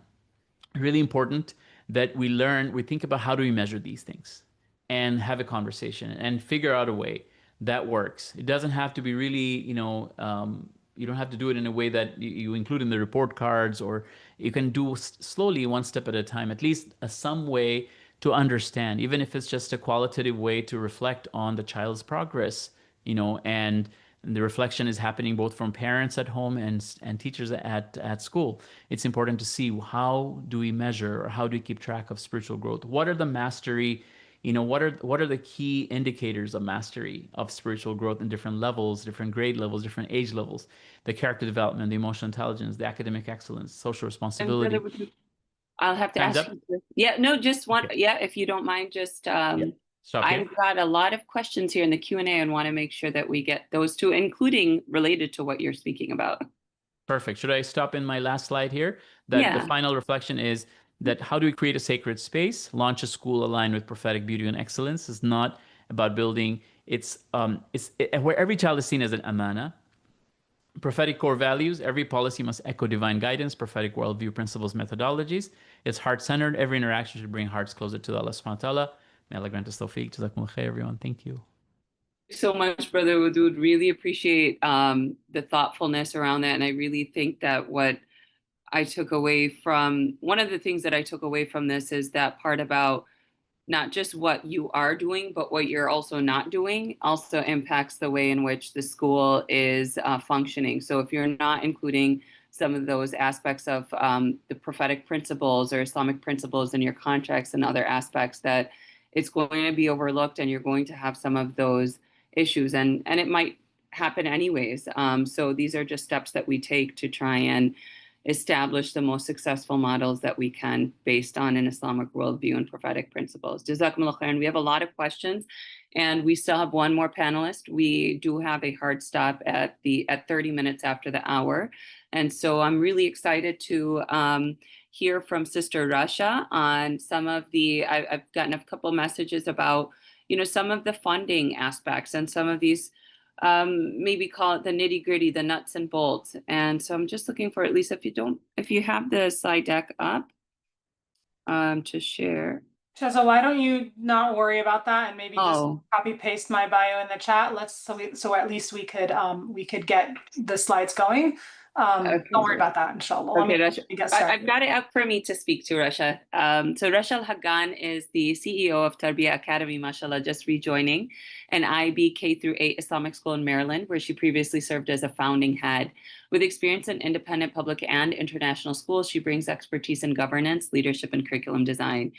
really important that we think about how do we measure these things and have a conversation and figure out a way that works. It doesn't have to be really, you don't have to do it in a way that you include in the report cards, or you can do slowly, one step at a time, at least some way to understand, even if it's just a qualitative way to reflect on the child's progress, and the reflection is happening both from parents at home and teachers at school. It's important to see how do we measure, or how do we keep track of spiritual growth? What are the mastery, what are the key indicators of mastery of spiritual growth in different levels, different grade levels, different age levels? The character development, the emotional intelligence, the academic excellence, social responsibility.
I'll have to
Time's
ask
up?
you. Yeah, no, just one.
Okay.
Yeah, if you don't mind, just
Yeah. Stop here.
I've got a lot of questions here in the Q&A and want to make sure that we get those too, including related to what you're speaking about.
Perfect. Should I stop in my last slide here? That the
Yeah.
final reflection is that how do we create a sacred space, launch a school aligned with prophetic beauty and excellence? Is not about building. It's where every child is seen as an amana. Prophetic core values. Every policy must echo divine guidance, prophetic worldview, principles, methodologies. It's heart-centered. Every interaction should bring hearts closer to Allah subhanahu wa ta'ala. May Allah grant us tawfiq. Jazakumullah khair, everyone. Thank you.
So much, Brother Wadud. Really appreciate the thoughtfulness around that. And I really think that one of the things that I took away from this is that part about not just what you are doing, but what you're also not doing also impacts the way in which the school is functioning. So if you're not including some of those aspects of the prophetic principles or Islamic principles in your contracts and other aspects, that it's going to be overlooked and you're going to have some of those issues. And it might happen anyways. So these are just steps that we take to try and establish the most successful models that we can based on an Islamic worldview and prophetic principles. Jazakumullah khairan. We have a lot of questions and we still have one more panelist. We do have a hard stop at 30 minutes after the hour. And so I'm really excited to hear from Sister Rasha on some of I've gotten a couple of messages about, some of the funding aspects and some of these maybe call it the nitty gritty, the nuts and bolts. And so I'm just looking for, at least if you have the slide deck up to share.
Shazza, why don't you not worry about that and maybe just copy paste my bio in the chat? So at least we could get the slides going.
Okay,
don't worry about that, inshallah.
Okay, Rasha, I've got it up for me to speak to, Rasha. So Rasha Al-Haggan is the CEO of Tarbiyah Academy, mashallah, just rejoining an IB K-8 Islamic school in Maryland, where she previously served as a founding head. With experience in independent public and international schools, she brings expertise in governance, leadership, and curriculum design.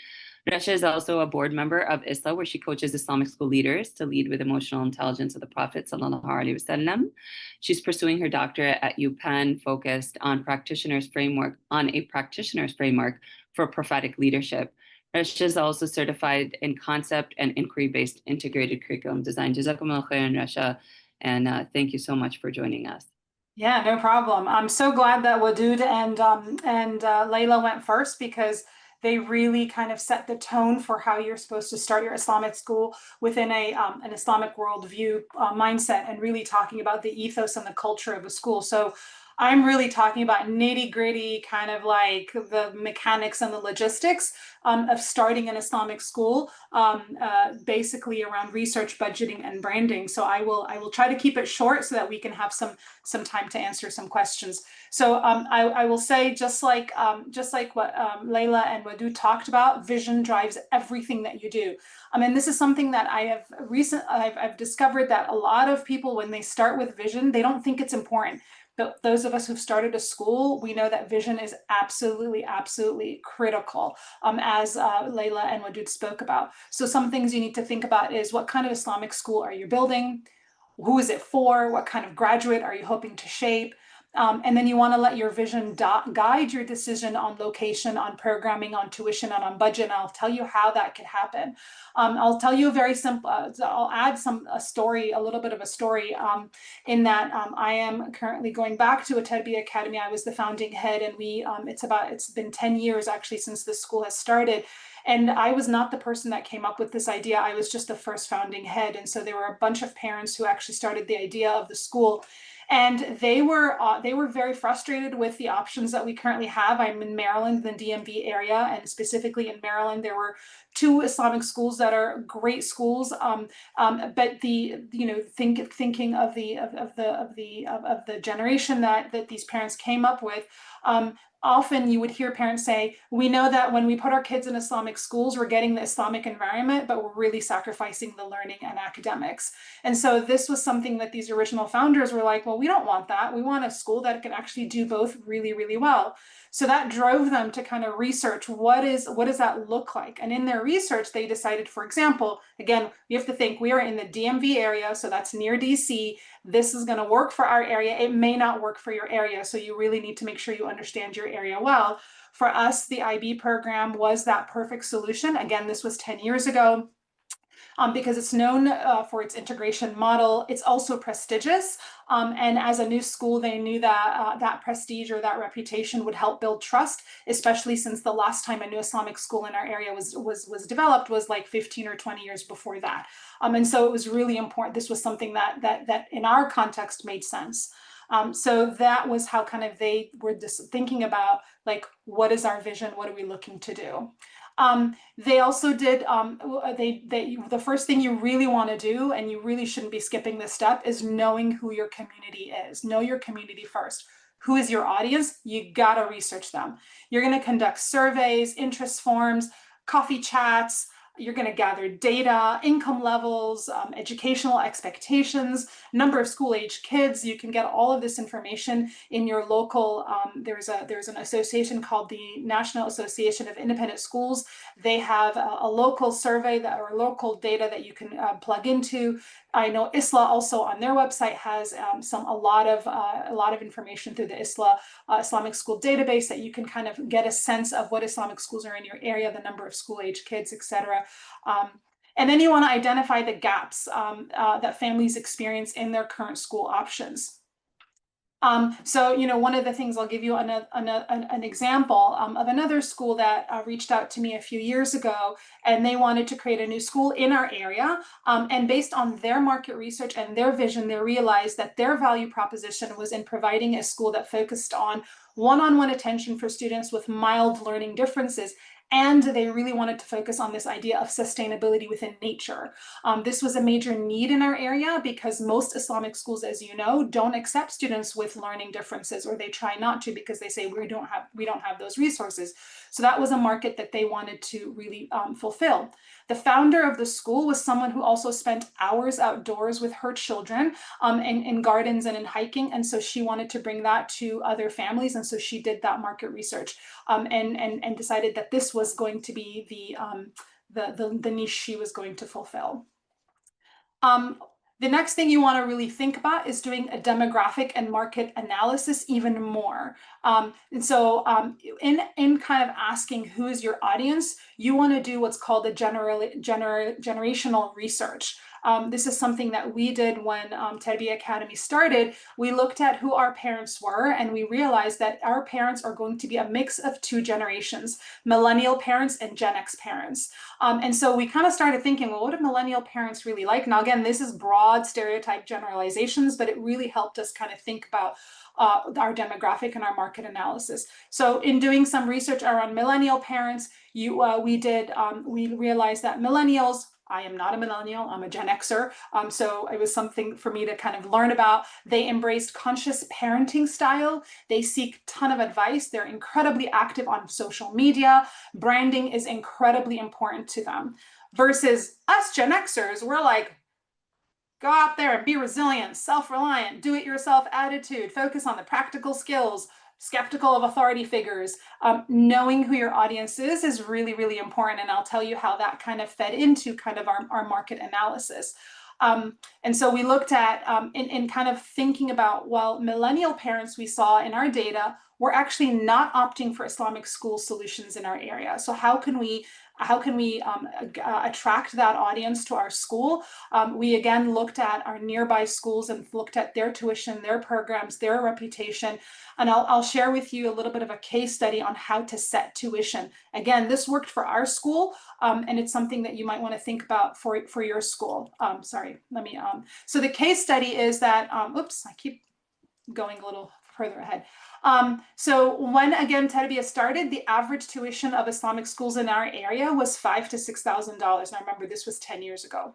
Rasha is also a board member of ISLA, where she coaches Islamic school leaders to lead with emotional intelligence of the Prophet sallallahu alaihi wasallam. She's pursuing her doctorate at UPenn, focused on a practitioner's framework for prophetic leadership. Rasha is also certified in concept and inquiry-based integrated curriculum design. Jazakumullah khairan, Rasha, and thank you so much for joining us.
Yeah, no problem. I'm so glad that Wadud and Layla went first, because they really kind of set the tone for how you're supposed to start your Islamic school within an Islamic worldview mindset, and really talking about the ethos and the culture of a school. So I'm really talking about nitty gritty, kind of like the mechanics and the logistics of starting an Islamic school, basically around research, budgeting, and branding. So I will try to keep it short so that we can have some time to answer some questions. So I will say, just like what Layla and Wadud talked about, vision drives everything that you do. And this is something that I've discovered, that a lot of people, when they start with vision, they don't think it's important. But those of us who've started a school, we know that vision is absolutely, absolutely critical, as Layla and Wadud spoke about. So some things you need to think about is, what kind of Islamic school are you building? Who is it for? What kind of graduate are you hoping to shape? And then you want to let your vision guide your decision on location, on programming, on tuition, and on budget. And I'll tell you how that could happen. I'll tell you a very simple, I'll add a little bit of a story, in that I am currently going back to a Tarbiyah Academy. I was the founding head, and it's been 10 years actually since this school has started. And I was not the person that came up with this idea. I was just the first founding head. And so there were a bunch of parents who actually started the idea of the school. And they were very frustrated with the options that we currently have. I'm in Maryland, the DMV area, and specifically in Maryland, there were 2 Islamic schools that are great schools. But thinking of the generation that these parents came up with, often you would hear parents say, we know that when we put our kids in Islamic schools, we're getting the Islamic environment, but we're really sacrificing the learning and academics. And so this was something that these original founders were like, well, we don't want that. We want a school that can actually do both really, really well. So that drove them to kind of research what does that look like? And in their research, they decided, for example, again, you have to think we are in the DMV area, so that's near DC. This is going to work for our area. It may not work for your area. So you really need to make sure you understand your area well. For us, the IB program was that perfect solution. Again, this was 10 years ago. Because it's known for its integration model. It's also prestigious. And as a new school, they knew that that prestige or that reputation would help build trust, especially since the last time a new Islamic school in our area was developed was like 15 or 20 years before that. And so it was really important. This was something that in our context made sense. So that was how kind of they were just thinking about, like, what is our vision? What are we looking to do? They also did, the first thing you really want to do, and you really shouldn't be skipping this step, is knowing who your community is. Know your community first. Who is your audience? You got to research them. You're going to conduct surveys, interest forms, coffee chats. You're going to gather data, income levels, educational expectations, number of school-age kids. You can get all of this information in your local. There's an association called the National Association of Independent Schools. They have a local survey or local data that you can plug into. I know ISLA also on their website has a lot of information through the ISLA Islamic School database that you can kind of get a sense of what Islamic schools are in your area, the number of school-age kids, etc. And then you want to identify the gaps that families experience in their current school options. So, one of the things, I'll give you an example of another school that reached out to me a few years ago, and they wanted to create a new school in our area. And based on their market research and their vision, they realized that their value proposition was in providing a school that focused on one-on-one attention for students with mild learning differences. And they really wanted to focus on this idea of sustainability within nature. This was a major need in our area because most Islamic schools, as you know, don't accept students with learning differences, or they try not to because they say we don't have those resources. So that was a market that they wanted to really fulfill. The founder of the school was someone who also spent hours outdoors with her children in gardens and in hiking. And so she wanted to bring that to other families. And so she did that market research and decided that this was going to be the niche she was going to fulfill. The next thing you want to really think about is doing a demographic and market analysis even more. And so in kind of asking who is your audience, you want to do what's called a generational research. This is something that we did when Tarbiyah Academy started. We looked at who our parents were, and we realized that our parents are going to be a mix of 2 generations, millennial parents and Gen X parents. And so we kind of started thinking, well, what do millennial parents really like? Now, again, this is broad stereotype generalizations, but it really helped us kind of think about our demographic and our market analysis. So in doing some research around millennial parents, we realized that millennials, I am not a millennial, I'm a Gen Xer. So it was something for me to kind of learn about. They embraced conscious parenting style. They seek a ton of advice. They're incredibly active on social media. Branding is incredibly important to them. Versus us Gen Xers, we're like, go out there and be resilient, self-reliant, do-it-yourself attitude, focus on the practical skills, skeptical of authority figures. Knowing who your audience is really, really important. And I'll tell you how that kind of fed into kind of our market analysis. And so we looked at, in kind of thinking about, well, millennial parents we saw in our data were actually not opting for Islamic school solutions in our area. So how can we attract that audience to our school? We again looked at our nearby schools and looked at their tuition, their programs, their reputation. And I'll share with you a little bit of a case study on how to set tuition. Again, this worked for our school, and it's something that you might want to think about for your school. So the case study is that, oops, I keep going a little further ahead. So when again Tarbiyah started, the average tuition of Islamic schools in our area was $5,000 to $6,000. And I remember this was 10 years ago.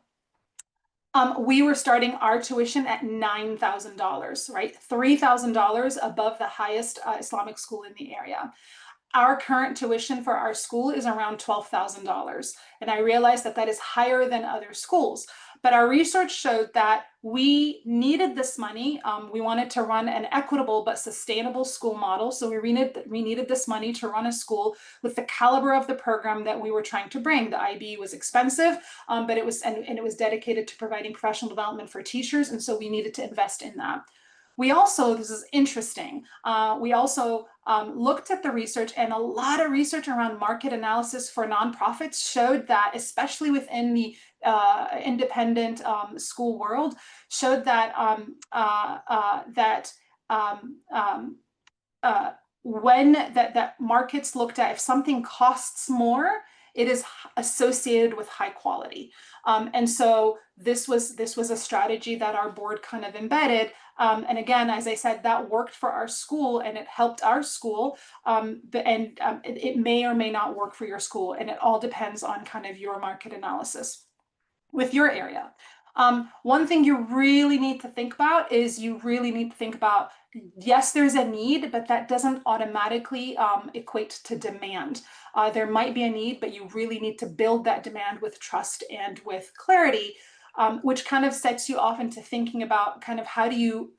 We were starting our tuition at $9,000, right? $3,000 above the highest Islamic school in the area. Our current tuition for our school is around $12,000. And I realized that that is higher than other schools. But our research showed that we needed this money. We wanted to run an equitable but sustainable school model. So we needed this money to run a school with the caliber of the program that we were trying to bring. The IB was expensive, but it was and it was dedicated to providing professional development for teachers. And so we needed to invest in that. We also, this is interesting, we also looked at the research, and a lot of research around market analysis for nonprofits showed that, especially within the independent school world, showed that when that markets looked at if something costs more, it is associated with high quality. And so this was a strategy that our board kind of embedded. And again, as I said, that worked for our school and it helped our school. It may or may not work for your school. And it all depends on kind of your market analysis with your area. One thing you really need to think about is yes, there's a need, but that doesn't automatically equate to demand. There might be a need, but you really need to build that demand with trust and with clarity, which kind of sets you off into thinking about kind of how do you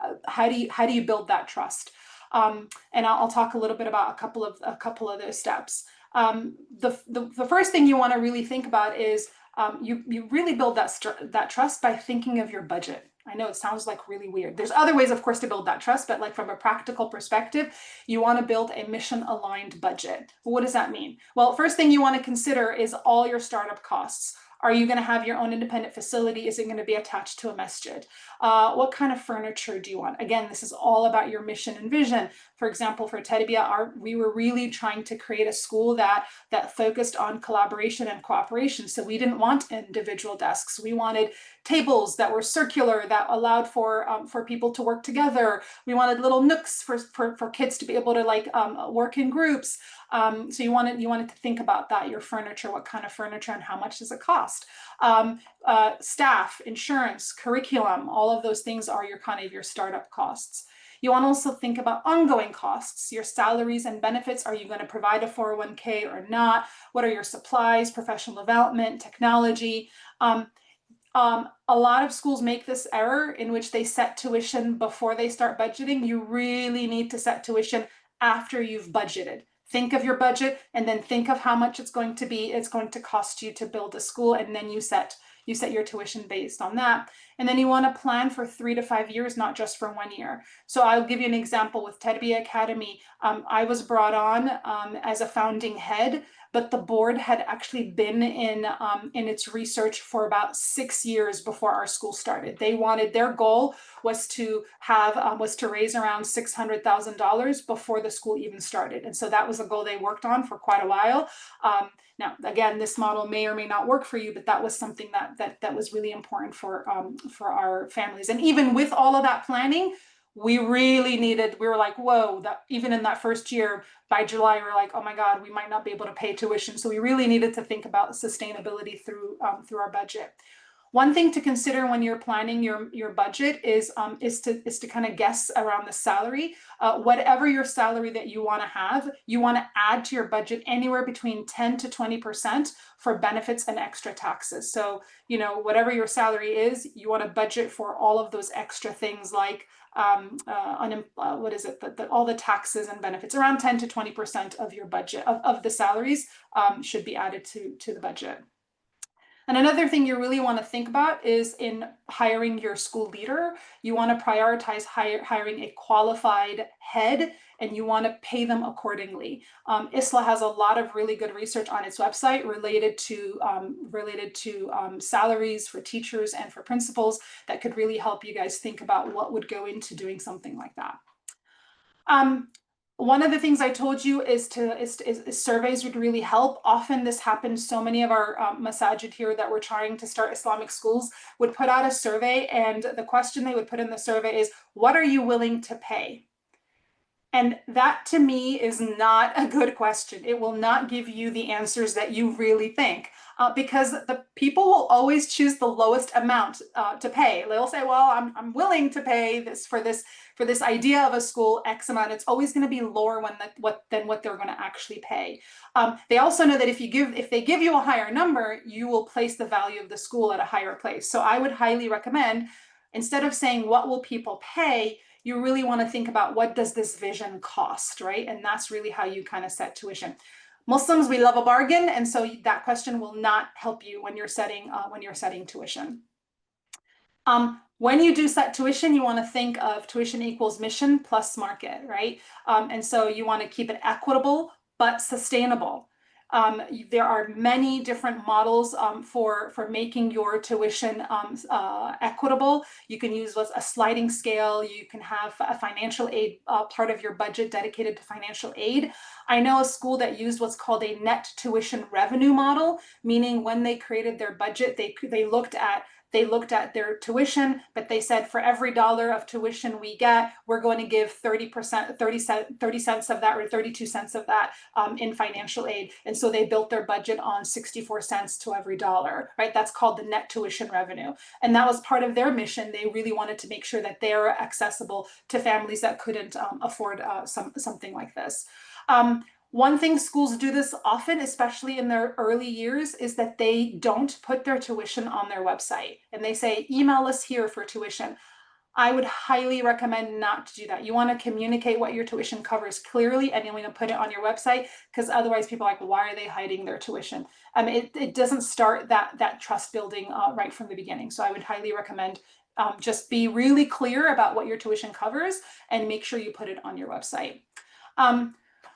build that trust. And I'll talk a little bit about a couple of those steps. The first thing you want to really think about is you really build that trust by thinking of your budget. I know it sounds like really weird. There's other ways, of course, to build that trust, but like from a practical perspective, you want to build a mission-aligned budget. What does that mean? Well, first thing you want to consider is all your startup costs. Are you going to have your own independent facility? Is it going to be attached to a masjid? What kind of furniture do you want? Again, this is all about your mission and vision. For example, for Tarbiyah, we were really trying to create a school that focused on collaboration and cooperation. So we didn't want individual desks. We wanted tables that were circular, that allowed for people to work together. We wanted little nooks for kids to be able to work in groups. So you wanted to think about that, your furniture, what kind of furniture and how much does it cost? Staff, insurance, curriculum, all of those things are your kind of your startup costs. You want to also think about ongoing costs, your salaries and benefits. Are you going to provide a 401k or not? What are your supplies, professional development, technology? A lot of schools make this error in which they set tuition before they start budgeting. You really need to set tuition after you've budgeted. Think of your budget and then think of how much it's going to cost you to build a school, and then you set your tuition based on that. And then you want to plan for 3 to 5 years, not just for 1 year. So I'll give you an example with Tarbiyah Academy. I was brought on as a founding head, but the board had actually been in its research for about 6 years before our school started. Their goal was to raise around $600,000 before the school even started. And so that was a goal they worked on for quite a while. Now, again, this model may or may not work for you, but that was something that was really important for our families. And even with all of that planning, we were like, whoa, that even in that first year, by July, we were like, oh my God, we might not be able to pay tuition. So we really needed to think about sustainability through our budget. One thing to consider when you're planning your budget is to kind of guess around the salary. Whatever your salary that you want to have, you want to add to your budget anywhere between 10 to 20% for benefits and extra taxes. So, whatever your salary is, you want to budget for all of those extra things like all the taxes and benefits. Around 10 to 20% of your budget of the salaries should be added to the budget. And another thing you really want to think about is in hiring your school leader, you want to prioritize hiring a qualified head, and you want to pay them accordingly. ISLA has a lot of really good research on its website related to salaries for teachers and for principals that could really help you guys think about what would go into doing something like that. One of the things I told you is surveys would really help. Often this happens. So many of our masajid here that were trying to start Islamic schools would put out a survey, and the question they would put in the survey is, what are you willing to pay? And that to me is not a good question. It will not give you the answers that you really think, because the people will always choose the lowest amount to pay. They'll say, well, I'm willing to pay this for this idea of a school X amount. It's always going to be lower than what they're going to actually pay. They also know that if they give you a higher number, you will place the value of the school at a higher place. So I would highly recommend, instead of saying what will people pay, you really want to think about, what does this vision cost, right? And that's really how you kind of set tuition. Muslims, we love a bargain, and so that question will not help you when you're setting tuition. When you do set tuition, you want to think of tuition equals mission plus market, right? And so you want to keep it equitable but sustainable. There are many different models for making your tuition equitable. You can use a sliding scale. You can have a financial aid part of your budget dedicated to financial aid. I know a school that used what's called a net tuition revenue model, meaning when they created their budget, they looked at their tuition, but they said, for every dollar of tuition we get, we're going to give 30 cents of that, or 32 cents of that in financial aid. And so they built their budget on 64 cents to every dollar, right? That's called the net tuition revenue. And that was part of their mission. They really wanted to make sure that they're accessible to families that couldn't afford something like this. One thing schools do this often, especially in their early years, is that they don't put their tuition on their website, and they say, email us here for tuition. I would highly recommend not to do that. You want to communicate what your tuition covers clearly, and you want to put it on your website, because otherwise people are like, why are they hiding their tuition? It doesn't start that trust building right from the beginning. So I would highly recommend just be really clear about what your tuition covers and make sure you put it on your website.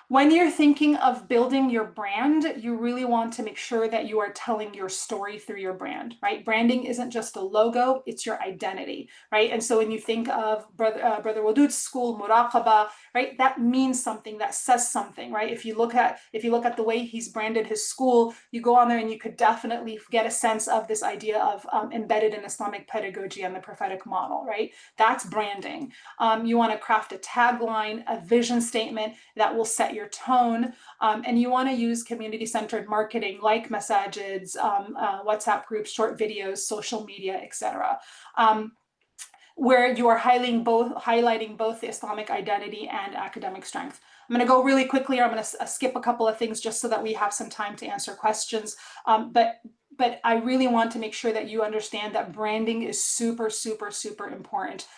When you're thinking of building your brand, you really want to make sure that you are telling your story through your brand, right? Branding isn't just a logo, it's your identity, right? And so when you think of Brother Wadud's school, Muraqaba, right? That means something, that says something, right? If you look at the way he's branded his school, you go on there and you could definitely get a sense of this idea of embedded in Islamic pedagogy and the prophetic model, right? That's branding. You want to craft a tagline, a vision statement that will set your tone, and you want to use community-centered marketing like masajids, WhatsApp groups, short videos, social media, etc., where you are highlighting both the Islamic identity and academic strength. I'm going to go really quickly. I'm going to skip a couple of things just so that we have some time to answer questions. But I really want to make sure that you understand that branding is super, super, super important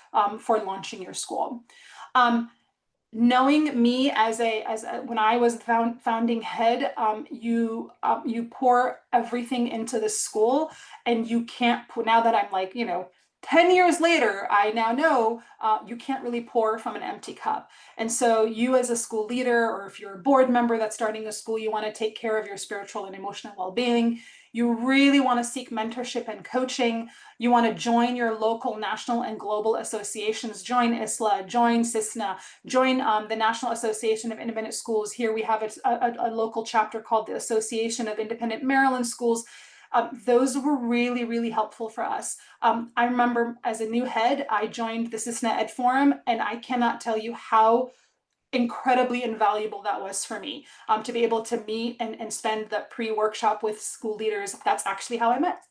for launching your school. Knowing me as when I was founding head, you pour everything into the school, and you can't, now that I'm like, 10 years later, I now know you can't really pour from an empty cup. And so you as a school leader, or if you're a board member that's starting a school, you want to take care of your spiritual and emotional well-being. You really want to seek mentorship and coaching. You want to join your local, national, and global associations. Join ISLA, join CISNA, join the National Association of Independent Schools. Here we have a local chapter called the Association of Independent Maryland Schools. Those were really, really helpful for us. I remember as a new head, I joined the CISNA Ed Forum, and I cannot tell you how incredibly invaluable that was for me, to be able to meet and spend the pre-workshop with school leaders. That's actually how I met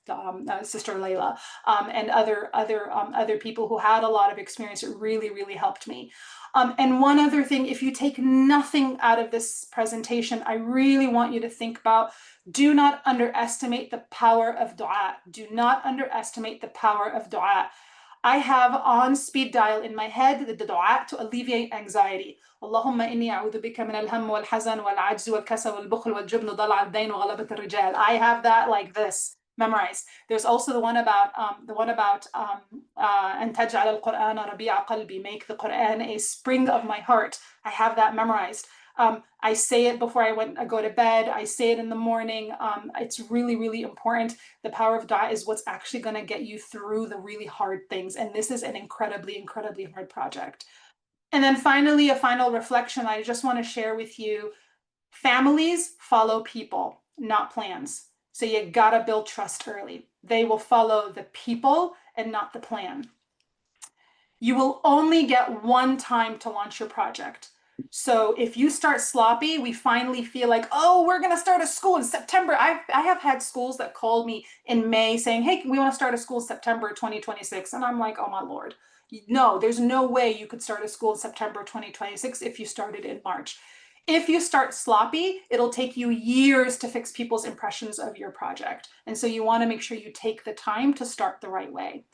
Sister Layla and other people who had a lot of experience. It really, really helped me. And one other thing, if you take nothing out of this presentation, I really want you to think about, do not underestimate the power of dua. Do not underestimate the power of dua. I have on speed dial in my head the dua to alleviate anxiety. Allahumma inni a'udhu bika min al-hamm wal-hazan wal-'ajz wal-kasal wal-bukhl wal-jubn wa dala' ad-dayn wa ghalabat ar-rijal. I have that like this memorized. There's also the one about an taj'al al-Qur'an rabi'a qalbi, make the Quran a spring of my heart. I have that memorized. I say it before I go to bed. I say it in the morning. It's really, really important. The power of dua is what's actually going to get you through the really hard things. And this is an incredibly, incredibly hard project. And then finally, a final reflection I just want to share with you. Families follow people, not plans. So you gotta build trust early. They will follow the people and not the plan. You will only get one time to launch your project. So if you start sloppy, we finally feel like, oh, we're gonna start a school in September. I have had schools that called me in May saying, hey, we want to start a school September 2026. And I'm like, oh my Lord. No, there's no way you could start a school in September 2026 if you started in March. If you start sloppy, it'll take you years to fix people's impressions of your project. And so you want to make sure you take the time to start the right way.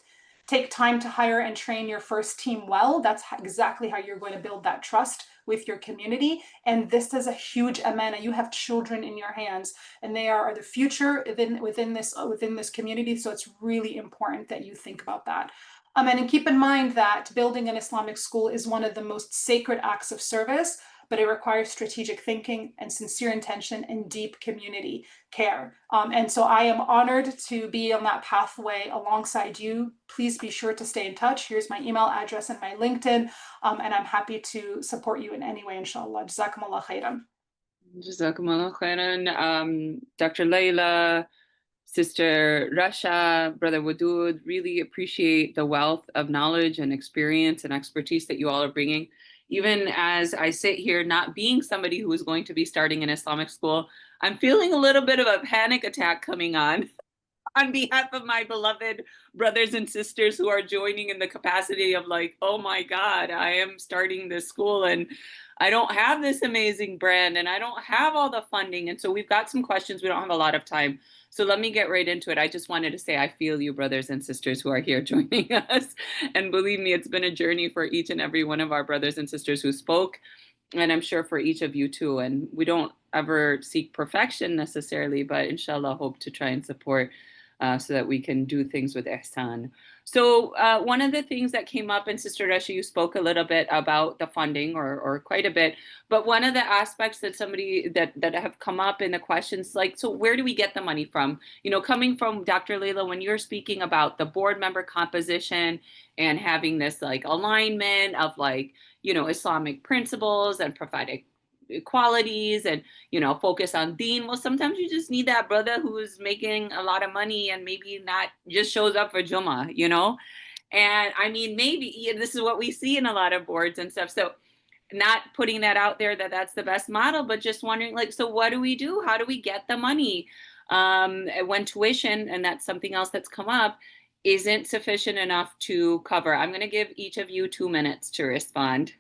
Take time to hire and train your first team well. That's exactly how you're going to build that trust with your community. And this is a huge amana. You have children in your hands, and they are the future within this community. So it's really important that you think about that. And keep in mind that building an Islamic school is one of the most sacred acts of service, but it requires strategic thinking and sincere intention and deep community care. And so I am honored to be on that pathway alongside you. Please be sure to stay in touch. Here's my email address and my LinkedIn, and I'm happy to support you in any way, inshallah. Jazakumullah khairan.
Jazakumullah khairan. Dr. Layla, Sister Rasha, Brother Wadud, really appreciate the wealth of knowledge and experience and expertise that you all are bringing. Even as I sit here, not being somebody who is going to be starting an Islamic school, I'm feeling a little bit of a panic attack coming on behalf of my beloved brothers and sisters who are joining in the capacity of like, oh my God, I am starting this school and I don't have this amazing brand and I don't have all the funding. And so we've got some questions. We don't have a lot of time. So let me get right into it. I just wanted to say I feel you, brothers and sisters who are here joining us. And believe me, it's been a journey for each and every one of our brothers and sisters who spoke. And I'm sure for each of you too. And we don't ever seek perfection necessarily, but inshallah, hope to try and support so that we can do things with ihsan. So one of the things that came up, and Sister Rasha, you spoke a little bit about the funding or quite a bit, but one of the aspects that that have come up in the questions, like, so where do we get the money from? You know, coming from Dr. Layla, when you're speaking about the board member composition and having this like alignment of like, you know, Islamic principles and prophetic qualities and, you know, focus on deen. Well, sometimes you just need that brother who's making a lot of money and maybe not just shows up for Jummah, you know? And I mean, maybe this is what we see in a lot of boards and stuff. So not putting that out there that that's the best model, but just wondering like, so what do we do? How do we get the money? When tuition, and that's something else that's come up, isn't sufficient enough to cover. I'm going to give each of you 2 minutes to respond.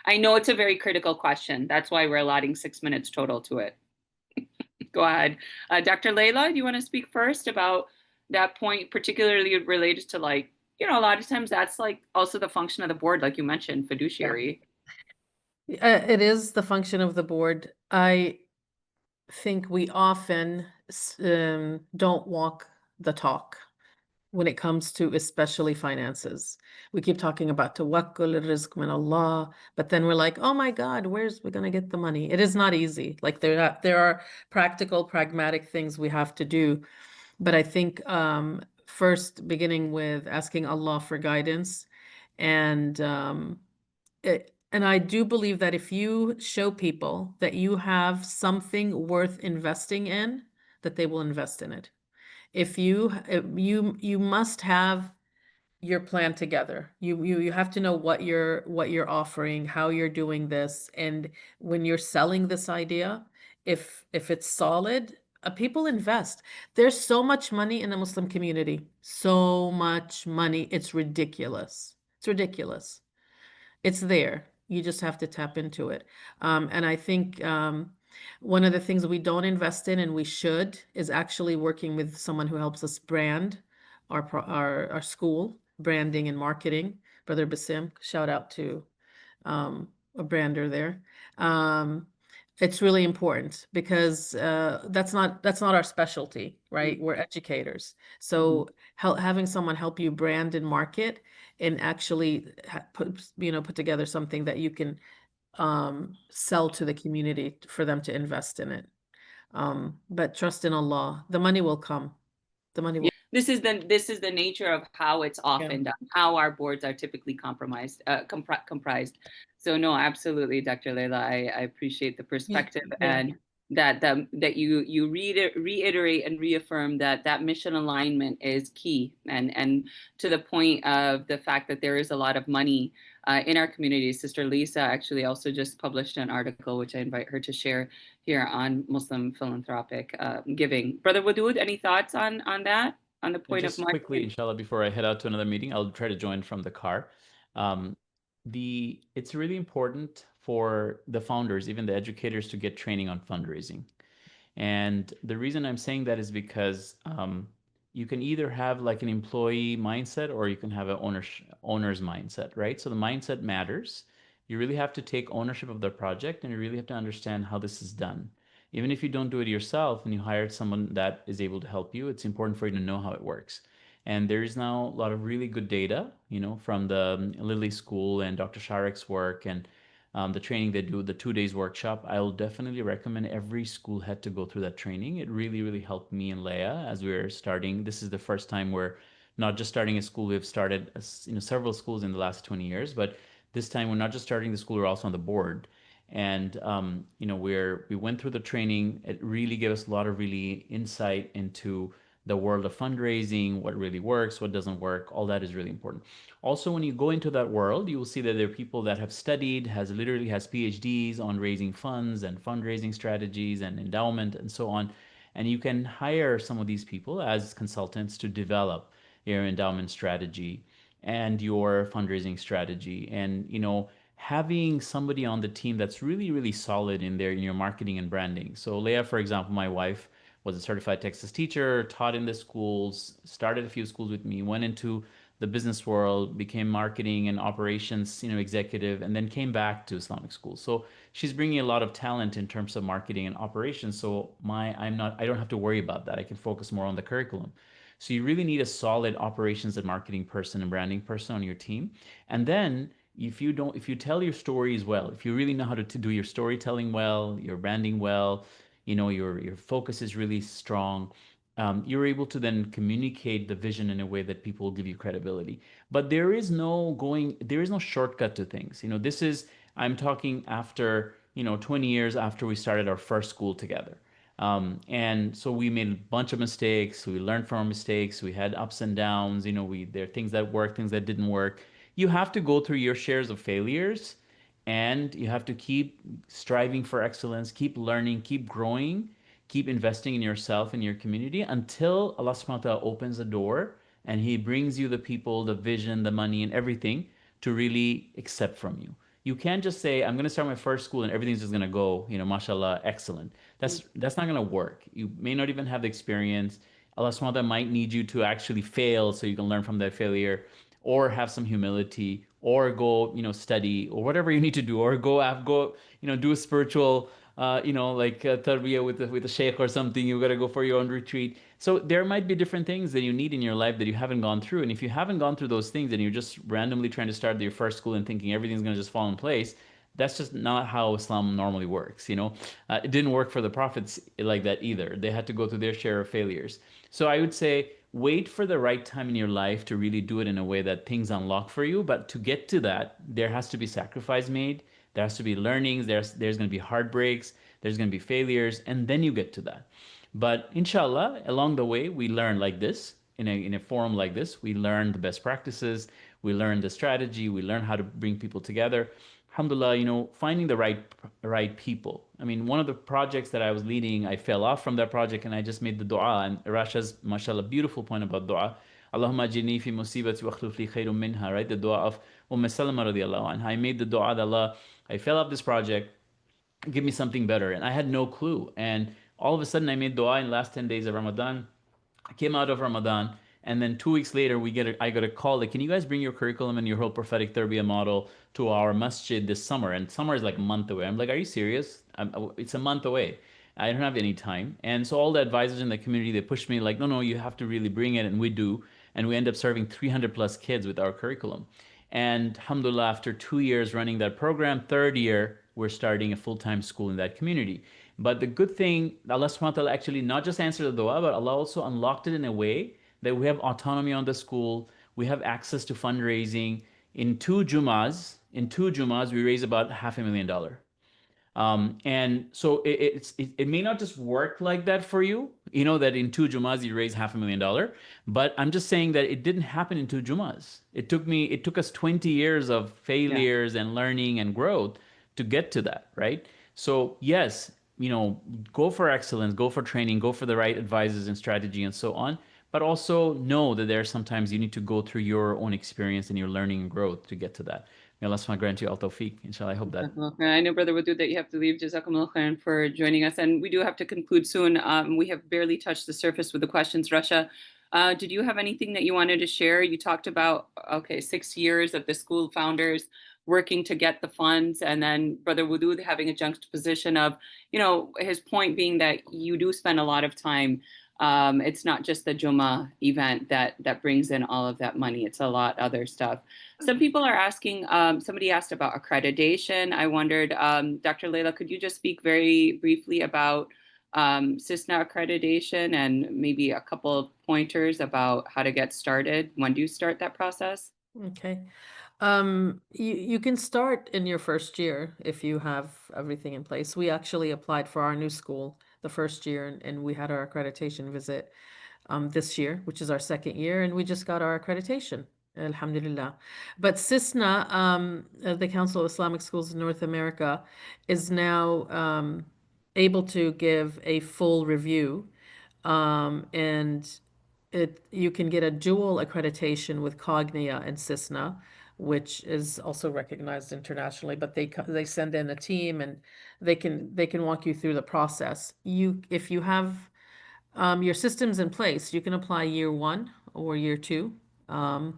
I know it's a very critical question. That's why we're allotting 6 minutes total to it. Go ahead. Dr. Layla, do you want to speak first about that point, particularly related to like, you know, a lot of times that's like also the function of the board, like you mentioned, fiduciary.
It is the function of the board. I think we often don't walk the talk when it comes to especially finances. We keep talking about tawakkul, rizq min Allah, but then we're like, oh my God, where's we gonna get the money? It is not easy. Like there are practical, pragmatic things we have to do. But I think first beginning with asking Allah for guidance, and I do believe that if you show people that you have something worth investing in, that they will invest in it. If you must have your plan together. You have to know what you're offering, how you're doing this, and when you're selling this idea, if it's solid, people invest. There's so much money in the Muslim community, so much money. It's ridiculous. It's ridiculous. It's there. You just have to tap into it. And I think one of the things we don't invest in and we should is actually working with someone who helps us brand our school, branding and marketing. Brother Basim, shout out to a brander there. It's really important because that's not our specialty, right? We're educators. So having someone help you brand and market and actually put together something that you can sell to the community for them to invest in it. But trust in Allah, the money will come. The money will.
this is the nature of how it's often done, how our boards are typically comprised. So no, absolutely, Dr. Leila, I appreciate the perspective and that you reiterate and reaffirm that mission alignment is key, and to the point of the fact that there is a lot of money in our community. Sister Lisa actually also just published an article, which I invite her to share here, on Muslim philanthropic giving. Brother Wadud, any thoughts on that? On the point
just
of
quickly, inshallah, before I head out to another meeting, I'll try to join from the car. It's really important for the founders, even the educators, to get training on fundraising. And the reason I'm saying that is because you can either have like an employee mindset or you can have an owner's mindset, right? So the mindset matters. You really have to take ownership of the project, and you really have to understand how this is done. Even if you don't do it yourself and you hired someone that is able to help you, it's important for you to know how it works. And there is now a lot of really good data, from the Lilly School and Dr. Sharek's work, and the training they do, the 2 days workshop. I'll definitely recommend every school head to go through that training. It really, really helped me and Leah as we were starting. This is the first time we're not just starting a school. We've started several schools in the last 20 years, but this time we're not just starting the school, we're also on the board. And we went through the training. It really gave us a lot of really insight into the world of fundraising, what really works, what doesn't work. All that is really important. Also, when you go into that world, you will see that there are people that have studied, has PhDs on raising funds and fundraising strategies and endowment and so on. And you can hire some of these people as consultants to develop your endowment strategy and your fundraising strategy. And, having somebody on the team that's really, really solid in your marketing and branding. So Leah, for example, my wife, was a certified Texas teacher, taught in the schools, started a few schools with me, went into the business world, became marketing and operations, executive, and then came back to Islamic school. So she's bringing a lot of talent in terms of marketing and operations. So I don't have to worry about that. I can focus more on the curriculum. So you really need a solid operations and marketing person and branding person on your team. And then if you tell your stories well, if you really know how to do your storytelling well, your branding well, your focus is really strong, you're able to then communicate the vision in a way that people will give you credibility. But there is no shortcut to things. I'm talking after 20 years after we started our first school together. And so we made a bunch of mistakes. We learned from our mistakes. We had ups and downs. There are things that worked, things that didn't work. You have to go through your shares of failures, and you have to keep striving for excellence, keep learning, keep growing, keep investing in yourself and your community until Allah subhanahu wa ta'ala opens the door and He brings you the people, the vision, the money, and everything to really accept from you. You can't just say, I'm going to start my first school and everything's just going to go, mashallah, excellent. That's not going to work. You may not even have the experience. Allah subhanahu wa ta'ala might need you to actually fail so you can learn from that failure, or have some humility, or go, study, or whatever you need to do, or go, do a spiritual, like tarbiyah with a sheikh or something. You got to go for your own retreat. So there might be different things that you need in your life that you haven't gone through. And if you haven't gone through those things and you're just randomly trying to start your first school and thinking everything's going to just fall in place, that's just not how Islam normally works. It didn't work for the prophets like that either. They had to go through their share of failures. So I would say, wait for the right time in your life to really do it in a way that things unlock for you. But to get to that, there has to be sacrifice made. There has to be learnings. There's going to be heartbreaks. There's going to be failures. And then you get to that. But inshallah, along the way, we learn like this, in a forum like this. We learn the best practices. We learn the strategy. We learn how to bring people together. Alhamdulillah, finding the right people. I mean, one of the projects that I was leading, I fell off from that project and I just made the dua. And Rasha's, mashallah, beautiful point about dua. Allahumma ajirni fi musibati wa akhlif li khayrun minha, right? The dua of Salama radiallahu anha. I made the dua that Allah, I fell off this project, give me something better. And I had no clue. And all of a sudden I made dua in the last 10 days of Ramadan. I came out of Ramadan, and then 2 weeks later, I got a call like, can you guys bring your curriculum and your whole prophetic tarbiyah model to our masjid this summer? And summer is like a month away. I'm like, are you serious? It's a month away. I don't have any time. And so all the advisors in the community, they pushed me like, no, you have to really bring it. And we do. And we end up serving 300 plus kids with our curriculum. And alhamdulillah, after 2 years running that program, third year, we're starting a full-time school in that community. But the good thing, Allah subhanahu wa ta'ala actually not just answered the dua, but Allah also unlocked it in a way that we have autonomy on the school. We have access to fundraising. In two Jumas, we raise about $500,000. And so it may not just work like that for you, that in two Jumas you raise $500,000, but I'm just saying that it didn't happen in two Jumas. It took us 20 years of failures and learning and growth to get to that, right? So yes, go for excellence, go for training, go for the right advisors and strategy and so on. But also know that there are sometimes you need to go through your own experience and your learning and growth to get to that. May Allah subhanahu grant you al tawfiq, inshallah. I hope that.
I know, Brother Wadud, that you have to leave. Jazakumullah khairan for joining us. And we do have to conclude soon. We have barely touched the surface with the questions. Rasha, did you have anything that you wanted to share? You talked about, 6 years of the school founders working to get the funds, and then Brother Wadud having a juxtaposition of, his point being that you do spend a lot of time. It's not just the Juma event that brings in all of that money. It's a lot other stuff. Some people are asking, somebody asked about accreditation. I wondered, Dr. Leila, could you just speak very briefly about CISNA accreditation and maybe a couple of pointers about how to get started? When do you start that process?
Okay. You can start in your first year if you have everything in place. We actually applied for our new school the first year, and we had our accreditation visit this year, which is our second year, and we just got our accreditation. Alhamdulillah. But CISNA, the Council of Islamic Schools in North America, is now able to give a full review, and you can get a dual accreditation with Cognia and CISNA, which is also recognized internationally. But they send in a team, and they can walk you through the process. If you have your systems in place, you can apply year 1 or year 2. And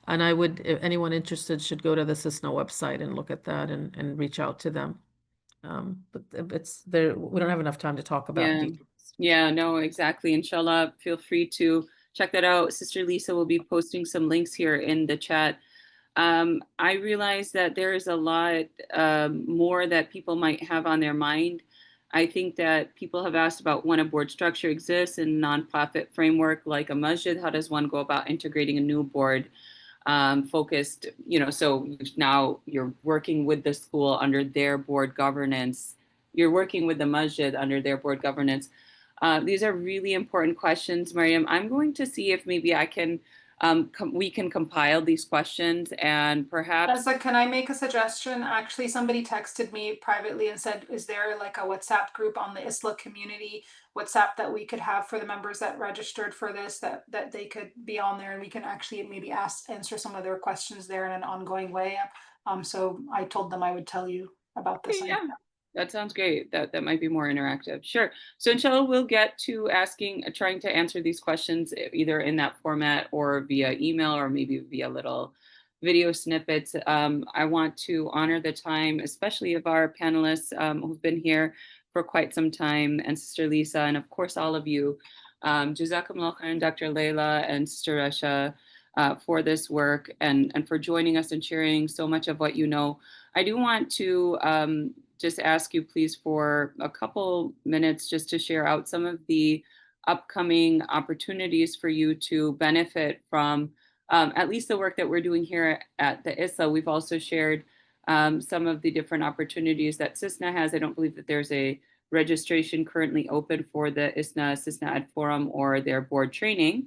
if anyone interested should go to the CISNA website and look at that and reach out to them. But it's there. We don't have enough time to talk about details.
Yeah, no, exactly. Inshallah, feel free to check that out. Sister Lisa will be posting some links here in the chat. I realize that there is a lot more that people might have on their mind. I think that people have asked about when a board structure exists in nonprofit framework like a masjid. How does one go about integrating a new board focused? So now you're working with the school under their board governance. You're working with the masjid under their board governance. These are really important questions, Mariam. I'm going to see if maybe I can we can compile these questions and perhaps.
Can I make a suggestion? Actually, somebody texted me privately and said, is there like a WhatsApp group on the ISLA community WhatsApp that we could have for the members that registered for this, that they could be on there, and we can actually maybe answer some of their questions there in an ongoing way. So I told them I would tell you about this.
Yeah. That sounds great. That might be more interactive. Sure. So inshallah, we'll get to trying to answer these questions either in that format or via email or maybe via little video snippets. I want to honor the time, especially of our panelists who've been here for quite some time, and Sister Lisa, and of course all of you. Jazakumullah khairan, Dr. Leila and Sister Rasha, for this work and for joining us and sharing so much of what you know. I do want to just ask you please for a couple minutes just to share out some of the upcoming opportunities for you to benefit from at least the work that we're doing here at the ISLA. We've also shared some of the different opportunities that CISNA has. I don't believe that there's a registration currently open for the CISNA Ad Forum or their board training.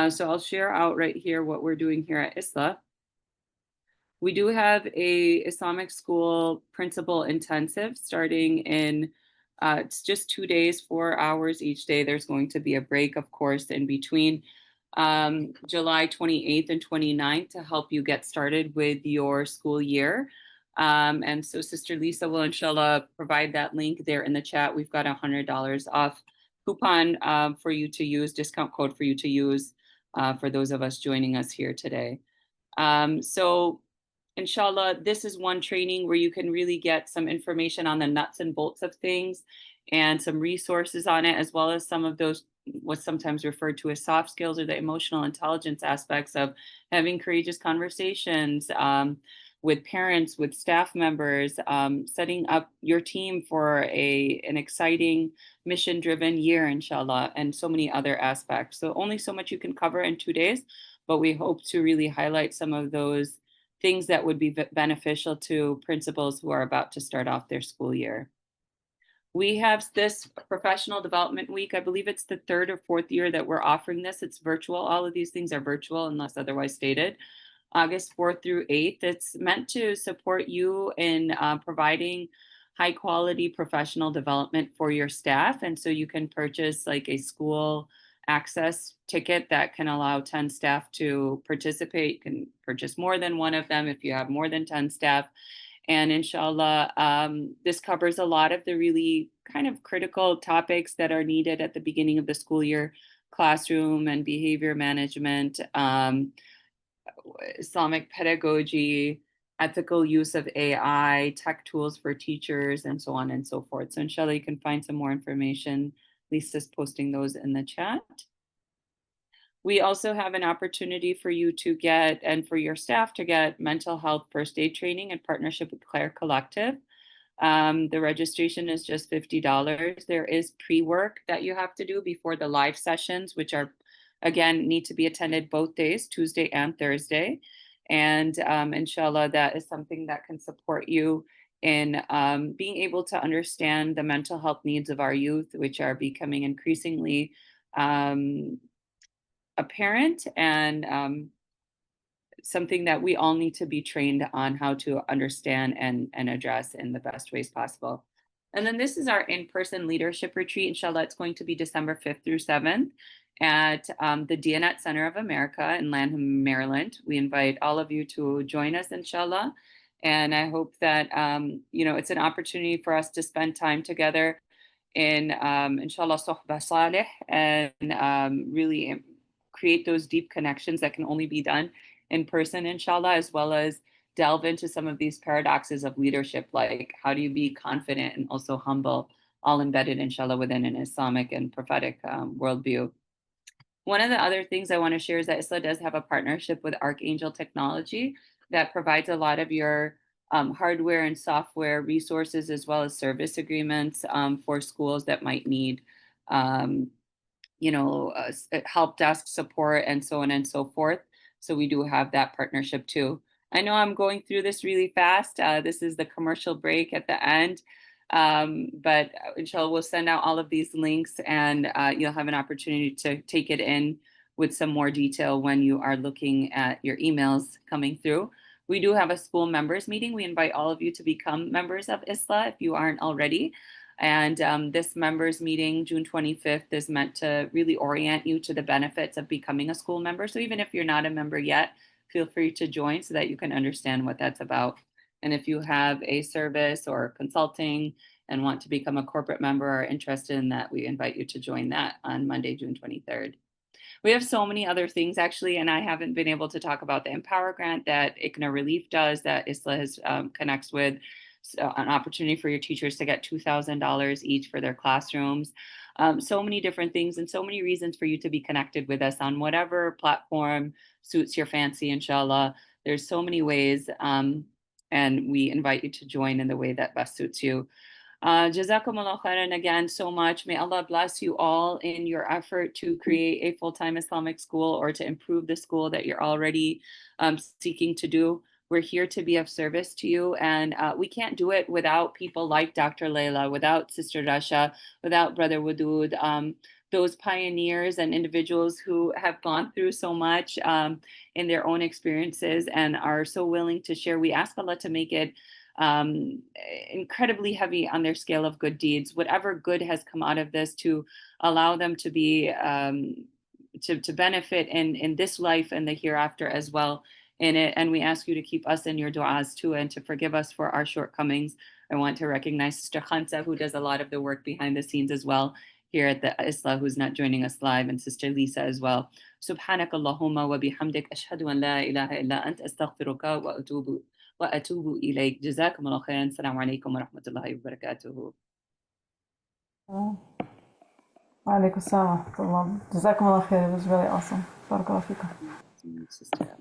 So I'll share out right here what we're doing here at ISLA. We do have a Islamic school principal intensive starting in, it's just 2 days, 4 hours each day. There's going to be a break, of course, in between July 28th and 29th to help you get started with your school year. And so Sister Lisa will inshallah provide that link there in the chat. We've got $100 off coupon for you to use, discount code for you to use for those of us joining us here today. So inshallah, this is one training where you can really get some information on the nuts and bolts of things and some resources on it, as well as some of those what's sometimes referred to as soft skills or the emotional intelligence aspects of having courageous conversations, with parents, with staff members, setting up your team for an exciting mission-driven year, inshallah, and so many other aspects. So only so much you can cover in 2 days, but we hope to really highlight some of those things that would be beneficial to principals who are about to start off their school year. We have this professional development week. I believe it's the 3rd or 4th year that we're offering this. It's virtual. All of these things are virtual unless otherwise stated. August 4th through 8th. It's meant to support you in providing high quality professional development for your staff. And so you can purchase like a school access ticket that can allow 10 staff to participate. You can purchase more than one of them if you have more than 10 staff. And inshallah, this covers a lot of the really kind of critical topics that are needed at the beginning of the school year: classroom and behavior management, Islamic pedagogy, ethical use of AI, tech tools for teachers, and so on and so forth. So inshallah, you can find some more information. Lisa's posting those in the chat. We also have an opportunity for you to get, and for your staff to get, mental health first aid training in partnership with Claire Collective. The registration is just $50. There is pre-work that you have to do before the live sessions, which are, again, need to be attended both days, Tuesday and Thursday. And inshallah, that is something that can support you in being able to understand the mental health needs of our youth, which are becoming increasingly apparent, and something that we all need to be trained on how to understand and address in the best ways possible. And then this is our in-person leadership retreat. Inshallah, it's going to be December 5th through 7th at the Diyanet Center of America in Lanham, Maryland. We invite all of you to join us, inshallah. And I hope that, it's an opportunity for us to spend time together in, inshallah, sohbah salih, and really create those deep connections that can only be done in person, inshallah, as well as delve into some of these paradoxes of leadership, like how do you be confident and also humble, all embedded, inshallah, within an Islamic and prophetic worldview. One of the other things I want to share is that ISLA does have a partnership with Archangel Technology that provides a lot of your hardware and software resources, as well as service agreements for schools that might need help desk support and so on and so forth. So we do have that partnership too. I know I'm going through this really fast. This is the commercial break at the end. But inshallah, we'll send out all of these links, and you'll have an opportunity to take it in with some more detail when you are looking at your emails coming through. We do have a school members meeting. We invite all of you to become members of ISLA if you aren't already. And this members meeting, June 25th, is meant to really orient you to the benefits of becoming a school member. So even if you're not a member yet, feel free to join so that you can understand what that's about. And if you have a service or consulting and want to become a corporate member or are interested in that, we invite you to join that on Monday, June 23rd. We have so many other things, actually, and I haven't been able to talk about the Empower Grant that ICNA Relief does, that ISLA has connects with. So an opportunity for your teachers to get $2,000 each for their classrooms. So many different things and so many reasons for you to be connected with us on whatever platform suits your fancy, inshallah. There's so many ways, and we invite you to join in the way that best suits you. Jazakumullah khairan again so much. May Allah bless you all in your effort to create a full-time Islamic school or to improve the school that you're already seeking to do. We're here to be of service to you, and we can't do it without people like Dr. Layla, without Sister Rasha, without Brother Wadud, those pioneers and individuals who have gone through so much in their own experiences and are so willing to share. We ask Allah to make it incredibly heavy on their scale of good deeds, whatever good has come out of this, to allow them to be to benefit in this life and the hereafter as well in it. And we ask you to keep us in your du'as too, and to forgive us for our shortcomings. I want to recognize Sister Khansa, who does a lot of the work behind the scenes as well here at the ISLA, who's not joining us live, and Sister Lisa as well. Subhanak Allahumma wa bihamdik, ashhadu an la ilaha illa ant, astaghfiruka wa atubu ilayk. Jazakum Allah khairan. Assalamu alaikum wa rahmatullahi wa barakatuhu.
Wa alaikum assalam wa rahmatullah. Jazakum Allah khair. It was really awesome. Barakallahu feekum.
Sister.